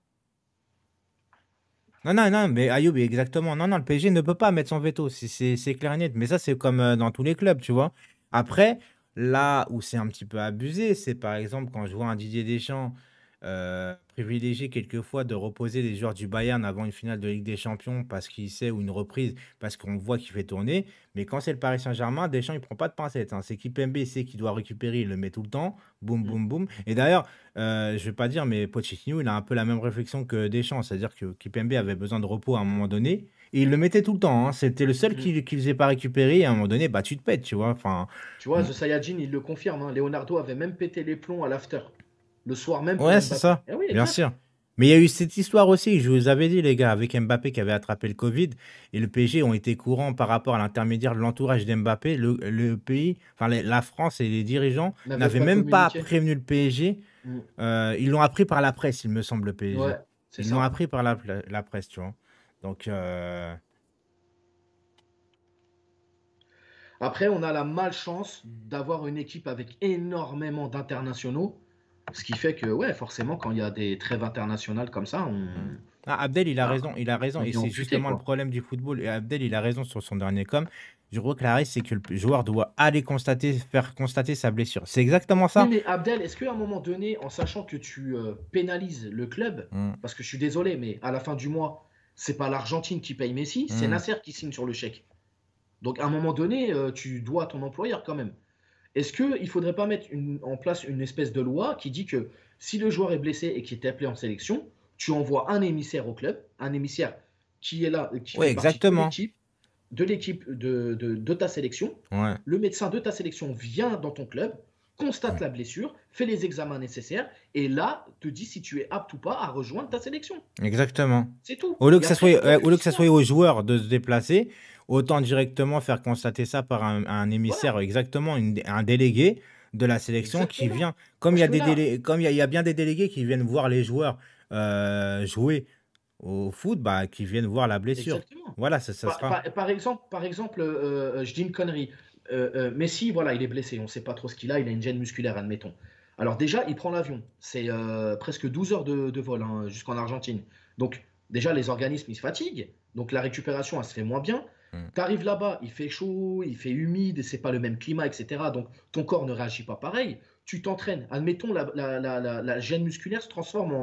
Non, non, non, mais Ayoub, exactement. Non, non, le PSG ne peut pas mettre son veto, c'est clair et net. Mais ça, c'est comme dans tous les clubs, tu vois. Après, là où c'est un petit peu abusé, c'est par exemple quand je vois un Didier Deschamps privilégier quelquefois de reposer les joueurs du Bayern avant une finale de Ligue des Champions parce qu'il sait, ou une reprise, parce qu'on voit qu'il fait tourner. Mais quand c'est le Paris Saint-Germain, Deschamps, il prend pas de pincettes, hein. C'est Kimpembe, il sait qu'il doit récupérer, il le met tout le temps. Boum, Mm. boum, boum. Et d'ailleurs, je vais pas dire, mais Pochettino, il a un peu la même réflexion que Deschamps, c'est-à-dire que Kipembe avait besoin de repos à un moment donné, et il le mettait tout le temps, hein. C'était le seul Mm. qui faisait pas récupérer, et à un moment donné, bah tu te pètes, tu vois. Enfin, Tu vois, The Saiyajin, il le confirme, hein. Leonardo avait même pété les plombs à l'after. Le soir même pour ouais, c'est Mbappé. ça, Eh oui, bien exact. sûr. Mais il y a eu cette histoire aussi, je vous avais dit, les gars, avec Mbappé qui avait attrapé le Covid, et le PSG ont été courants par rapport à l'intermédiaire de l'entourage d'Mbappé. Le pays, enfin la France et les dirigeants N'avait n'avaient pas même pas communiqué. prévenu le PSG. Mm. Ils l'ont appris par la presse, il me semble, le PSG. Ouais, c'est Ils l'ont ça. appris par la presse, tu vois. Donc, Après, on a la malchance d'avoir une équipe avec énormément d'internationaux. Ce qui fait que, ouais, forcément, quand il y a des trêves internationales comme ça, hmm. Ah, Abdel, il a bah, raison, il a raison. on Et est c'est amputé, justement le quoi. problème du football. Et Abdel, il a raison sur son dernier com. Je crois que la règle, c'est que le joueur doit aller constater, faire constater sa blessure. C'est exactement Oui, ça. mais Abdel, est-ce qu'à un moment donné, en sachant que tu pénalises le club, Hmm, parce que je suis désolé, mais à la fin du mois, c'est pas l'Argentine qui paye Messi, c'est hmm. Nasser qui signe sur le chèque. Donc à un moment donné, tu dois à ton employeur quand même. Est-ce qu'il ne faudrait pas mettre en place une espèce de loi qui dit que si le joueur est blessé et qui est appelé en sélection, tu envoies un émissaire au club, un émissaire qui est là, qui Oui, fait partie exactement. de l'équipe de ta sélection. Ouais. Le médecin de ta sélection vient dans ton club, constate la blessure, fait les examens nécessaires et là te dit si tu es apte ou pas à rejoindre ta sélection. Exactement. C'est tout. Au lieu Et que ça après, soit, il n'y a au plus lieu que ça soit d'histoire. aux joueurs de se déplacer, autant directement faire constater ça par un Voilà, émissaire, exactement, un délégué de la sélection qui exactement. vient, comme il y Parce a que là, comme il y a bien des délégués qui viennent voir les joueurs jouer au foot, bah, qui viennent voir la blessure. exactement. Voilà, ça sera. Par exemple je dis une connerie. Messi, voilà, il est blessé. On ne sait pas trop ce qu'il a. Il a une gêne musculaire, admettons. Alors déjà, il prend l'avion. C'est presque 12 heures de vol, hein, jusqu'en Argentine. Donc déjà, les organismes, ils se fatiguent. Donc la récupération, elle se fait moins bien. Hmm. Tu arrives là-bas, il fait chaud, il fait humide, c'est pas le même climat, etc. Donc ton corps ne réagit pas pareil. Tu t'entraînes. Admettons, la gêne musculaire se transforme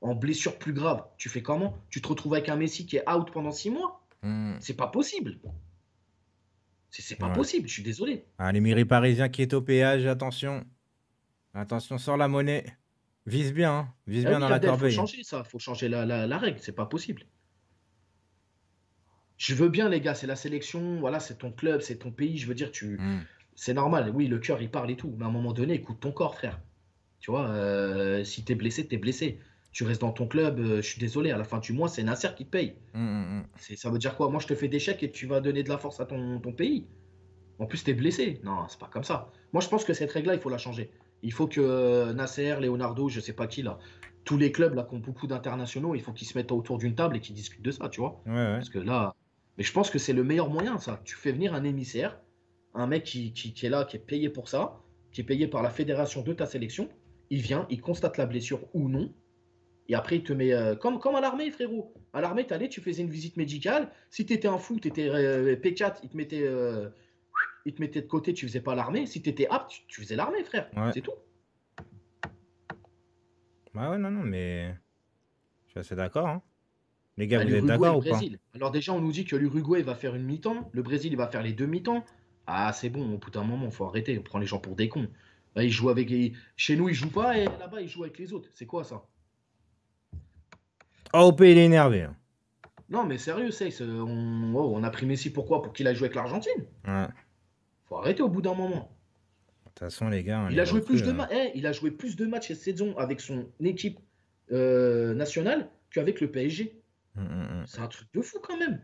en blessure plus grave. Tu fais comment? Tu te retrouves avec un Messi qui est out pendant 6 mois? Hmm. C'est pas possible. C'est pas Ouais. possible, je suis désolé. Ah, les mairies parisiens qui est au péage, attention. Attention, sors la monnaie. Vise bien, hein. Vise Ah bien oui, dans la Abdel, faut corbeille. changer ça, faut changer la règle, c'est pas possible. Je veux bien, les gars, c'est la sélection, voilà, c'est ton club, c'est ton pays, je veux dire, Hmm. c'est normal, oui, le cœur, il parle et tout, mais à un moment donné, écoute ton corps, frère. Tu vois, si t'es blessé, t'es blessé. Tu restes dans ton club, je suis désolé, à la fin du mois, c'est Nasser qui te paye. Hmm, hmm, hmm. Ça veut dire quoi? Moi, je te fais des chèques et tu vas donner de la force à ton pays. En plus, t'es blessé. Non, c'est pas comme ça. Moi, je pense que cette règle-là, il faut la changer. Il faut que Nasser, Leonardo, je sais pas qui, là, tous les clubs là, qui ont beaucoup d'internationaux, il faut qu'ils se mettent autour d'une table et qu'ils discutent de ça, tu vois. Ouais, ouais. Parce que là, mais je pense que c'est le meilleur moyen, ça. Tu fais venir un émissaire, un mec qui est là, qui est payé pour ça, qui est payé par la fédération de ta sélection. Il vient, il constate la blessure ou non. Et après, il te met. Comme à l'armée, frérot. À l'armée, t'allais, tu faisais une visite médicale. Si t'étais un fou, t'étais P4, il te mettait de côté, tu faisais pas l'armée. Si tu étais apte, tu faisais l'armée, frère. Ouais. C'est tout. Bah ouais, non, non, mais je suis assez d'accord, hein. Les gars, Bah, vous êtes l'Uruguay et d'accord le ou pas? Brésil. Alors déjà, on nous dit que l'Uruguay va faire une mi-temps, le Brésil il va faire les deux mi-temps. Ah, c'est bon, au bout d'un moment, faut arrêter. On prend les gens pour des cons. Là, ils jouent avec. Chez nous, ils jouent pas et là-bas, ils jouent avec les autres. C'est quoi ça? Oh, OP, il est énervé, hein. Non, mais sérieux, on a pris Messi pourquoi? Pour qu'il a joué avec l'Argentine. Ouais. Faut arrêter au bout d'un moment. De toute façon, les gars, hein, Il les a joué recrues. plus de matchs. Il a joué plus de matchs cette saison avec son équipe nationale qu'avec le PSG. Hum, hum, hum. C'est un truc de fou quand même.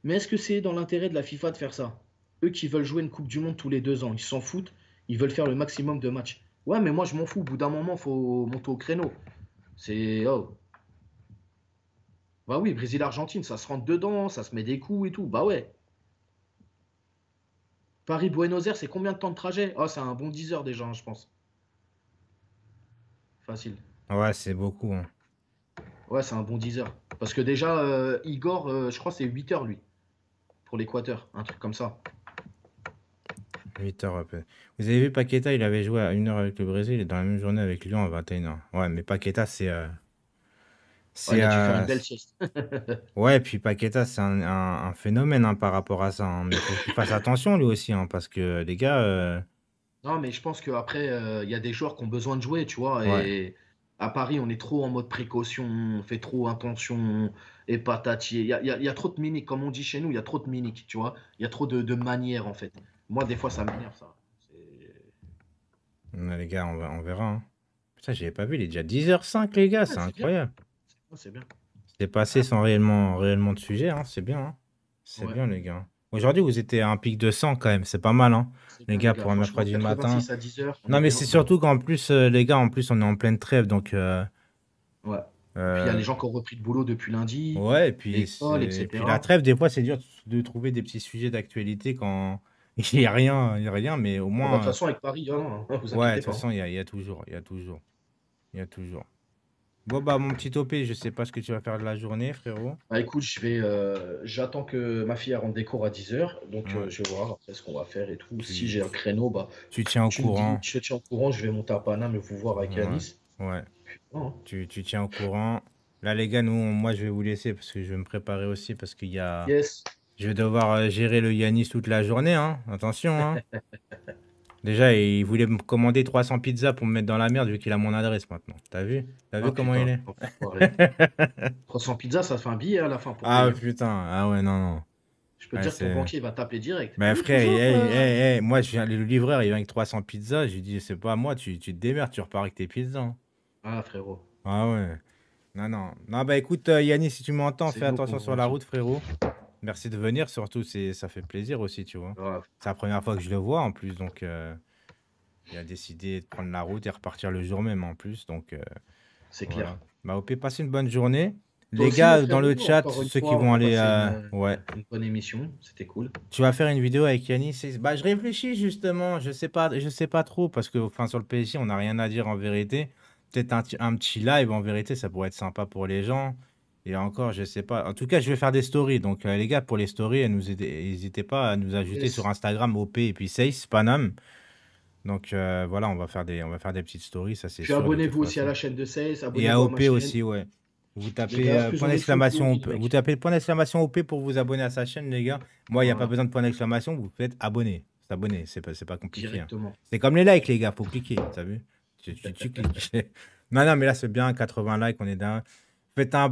Mais est-ce que c'est dans l'intérêt de la FIFA de faire ça? Eux qui veulent jouer une Coupe du Monde tous les 2 ans, ils s'en foutent. Ils veulent faire le maximum de matchs. Ouais, mais moi, je m'en fous. Au bout d'un moment, faut monter au créneau. C'est. Oh. Bah oui, Brésil-Argentine, ça se rentre dedans, ça se met des coups et tout. Bah ouais. Paris-Buenos Aires, c'est combien de temps de trajet? Oh, c'est un bon 10 heures déjà, hein, je pense. Facile. Ouais, c'est beaucoup, hein. Ouais, c'est un bon 10 heures. Parce que déjà, Igor, je crois, c'est 8 heures, lui, pour l'Équateur. Un truc comme ça. 8 heures à peu. Vous avez vu Paqueta, il avait joué à 1 heure avec le Brésil et dans la même journée avec Lyon à 21 h. Ouais, mais Paqueta, c'est. Ouais, il C'est. a dû faire une belle sieste. Ouais, puis Paqueta, c'est un phénomène hein, par rapport à ça, hein. Mais il faut qu'il fasse attention lui aussi, hein, parce que les gars. Non, mais je pense qu'après, il y a des joueurs qui ont besoin de jouer, tu vois. Ouais. Et à Paris, on est trop en mode précaution, on fait trop attention et patati. Il y a trop de mimiques, comme on dit chez nous, il y a trop de mimiques, tu vois. Il y a trop de manières, en fait. Moi, des fois, ça m'énerve, ça. Les gars, on verra, hein. Putain, j'avais pas vu, il est déjà 10h05, les gars, Ouais, c'est c'est bien. incroyable. C'est bien. C'est passé sans réellement de sujet, hein. C'est bien, hein. C'est Ouais, bien, les gars. Aujourd'hui, vous étiez à un pic de 100 quand même, c'est pas mal, hein. c'est Les bien, les gars, gars. pour un Franchement, mercredi matin. 86 à 10 heures, on Non, est mais bien. c'est On est surtout qu'en plus, les gars, en plus, on est en pleine trêve, donc. Ouais. Et puis, il y a Euh, les gens qui ont repris le boulot depuis lundi, Ouais, et puis, l'école, et puis la etc. trêve, des fois, c'est dur de trouver des petits sujets d'actualité quand il n'y a rien, mais au Oh, bah, de toute moins, façon, avec Paris, hein, vous ouais, de inquiétez toute pas, hein. façon, il y a toujours, il y a toujours. Bon, bah, mon petit topé, je sais pas ce que tu vas faire de la journée, frérot. Bah écoute, j'attends que ma fille elle rentre des cours à 10 heures, donc Ouais. je vais voir après ce qu'on va faire et tout. Si Tu, j'ai un créneau, bah tu tiens au tu me dis, courant. je te tiens au courant, je vais monter à Paname et vous voir avec Ouais, Yanis. ouais. Puis, voilà, hein. Tu tiens au courant. Là, les gars, moi, je vais vous laisser parce que je vais me préparer aussi parce Yes, je vais devoir gérer le Yanis toute la journée, hein. Attention, hein. Déjà, il voulait me commander 300 pizzas pour me mettre dans la merde vu qu'il a mon adresse maintenant. T'as vu? T'as vu ah comment il putain, est? enfoiré. 300 pizzas, ça fait un billet à la fin pour Ah payer, hein. putain, ah ouais, non, non. Je peux te Ouais, dire que ton c'est. banquier il va t'appeler direct. Ben Oui, frère, bonjour. moi, le livreur, il vient avec 300 pizzas. Je lui dis, c'est pas à moi, tu te démerdes, tu repars avec tes pizzas, hein. Ah frérot, Ah ouais. Non, non. Non, bah écoute, Yannis, si tu m'entends, c'est fais nos attention pauvres sur la banquiers. route, frérot. Merci de venir, surtout, ça fait plaisir aussi, tu vois. Ah, C'est la première fois que je le vois en plus, donc il a décidé de prendre la route et repartir le jour même en plus, donc c'est clair. voilà. Bah, OP, passez une bonne journée. Toi Les aussi, mon gars, dans le frérot, chat, encore une ceux qui fois, vont on a aller. passé Ouais. une bonne émission, c'était cool. Tu vas faire une vidéo avec Yannis. Bah, je réfléchis justement. Je sais pas trop parce que, enfin, sur le PSG, on n'a rien à dire en vérité. Peut-être un petit live en vérité, ça pourrait être sympa pour les gens. Et encore, je sais pas. En tout cas, je vais faire des stories. Donc, les gars, pour les stories, n'hésitez pas à nous ajouter sur Yes. Instagram, OP et puis Seiss, Panam. Donc, voilà, on va faire des petites stories, ça c'est Puis sûr de toute abonnez-vous aussi à façon. la chaîne de Sales, Et à abonnez-vous à ma OP chaîne. aussi, ouais. Vous Les tapez gars, plus point on est fous, plus on d'exclamation, vit, vous mec. tapez point d'exclamation OP pour vous abonner à sa chaîne, les gars. Moi, il n'y a pas Voilà, besoin de point d'exclamation, vous faites abonner. S'abonner, c'est pas compliqué, hein. directement. C'est comme les likes, les gars, faut cliquer, t'as vu? Tu cliques. Non, non, mais là, c'est bien, 80 likes, on est dans. Faites non, un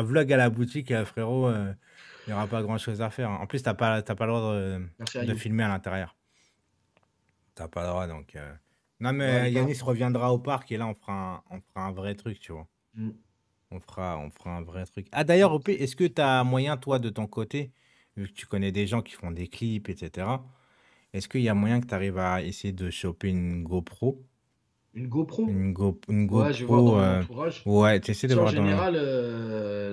vlog à la boutique, frérot, il n'y aura pas grand-chose à faire, hein. En plus, t'as pas le droit Merci de Ayoub. filmer à l'intérieur. T'as pas le droit, donc. Non, Bon, mais les gars. Yanis reviendra au parc et là, on fera un vrai truc, tu vois. Mm. On fera un vrai truc. Ah, d'ailleurs, OP, est-ce que tu as moyen, toi, de ton côté, vu que tu connais des gens qui font des clips, etc., est-ce qu'il y a moyen que tu arrives à essayer de choper une GoPro? Une GoPro? Une Ouais, je vais voir dans GoPro, mon entourage. ouais, tu essaies Tu de sais, en voir dans. général,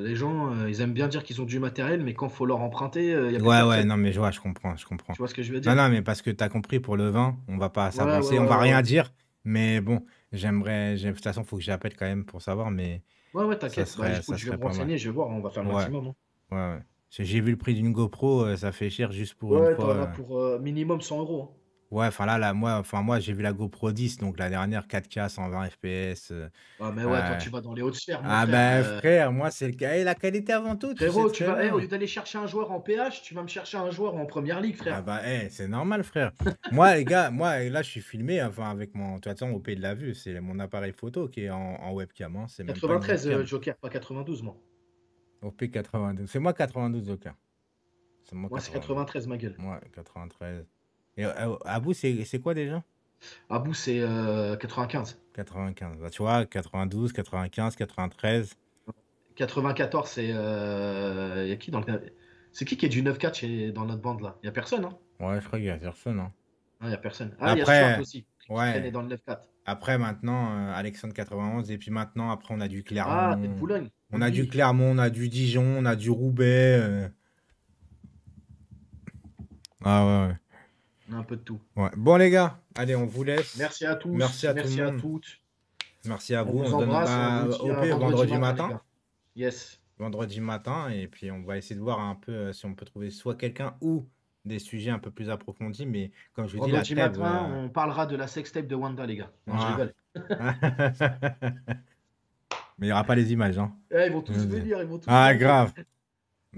les gens, ils aiment bien dire qu'ils ont du matériel, mais quand il faut leur emprunter, il n'y a plus Ouais, ouais, personne. non, mais je vois, je comprends, je comprends. Tu vois ce que je veux Non, dire? non, mais parce que tu as compris, pour le vin, on va pas Ouais, ouais, s'avancer, on ouais, va ouais, rien ouais. dire, mais bon, de toute façon, il faut que j'appelle quand même pour savoir, mais Ouais, ouais, t'inquiète. Bah, écoute, ça je vais serait me pas mal. renseigner, je vais voir, on va faire le Ouais, maximum, hein. ouais, ouais. Parce que j'ai vu le prix d'une GoPro, ça fait cher juste pour une Ouais, fois. t'en as pour minimum 100 euros, hein. Ouais, enfin là, moi j'ai vu la GoPro 10, donc la dernière 4K 120 FPS. Ah, mais ouais, toi, Euh, tu vas dans les hautes sphères, mon Ah frère. ben frère, moi c'est le cas. Et la qualité avant tout, tu sais Frérot, tu très vas, au bien. lieu d'aller chercher un joueur en PH, tu vas me chercher un joueur en première ligue, Ah frère. bah c'est normal frère. Moi les gars, là je suis filmé, enfin avec mon. De toute façon, au pays de la vue, c'est mon appareil photo qui est en webcam, hein. C'est même pas une 93, webcam. Joker, pas 92, moi. OP 92. C'est moi 92 au cas. C'est moi Moi, c'est 92. 93, ma gueule. Moi 93. Et à vous, c'est quoi déjà? Abou, c'est 95. 95. Bah, tu vois, 92, 95, 93. 94, c'est. Y a qui dans le. C'est qui est du 9-4 dans notre bande là? Y a personne, hein? Ouais, je crois qu'il y a personne, hein. Ah, il y a personne. Ah, il y a Stuart Après, aussi, qui traînait ouais. dans le 9-4. Après, maintenant, Alexandre 91. Et puis maintenant, après, on a du Ah, t'es de Clermont. Boulogne, On a du Rugby. Clermont, on a du Dijon, on a du Roubaix. Ah ouais, ouais. On a un peu de tout. Ouais. Bon, les gars, allez, on vous laisse. Merci à tous, Merci à tout le merci à monde. toutes. Merci à On vous. On vous se donne embrasse et on vous bah, dit OP à vendredi vendredi matin, les matin. gars. Yes. Vendredi matin. Et puis, on va essayer de voir un peu si on peut trouver soit quelqu'un ou des sujets un peu plus approfondis. Mais comme je vous dis, la Vendredi trêve. matin, on parlera de la sextape de Wanda, les gars. Non, je Ah. rigole. Mais il n'y aura pas les images, hein. Eh, ils vont Je vous tous le dis. venir, ils vont tous Ah, bander. grave.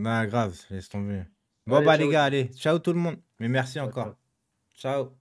Ah, grave. Laisse tomber. Bon, Allez, bah, les ciao, gars, ciao. allez. Ciao tout le monde. Mais merci Ciao, encore. ciao. Ciao.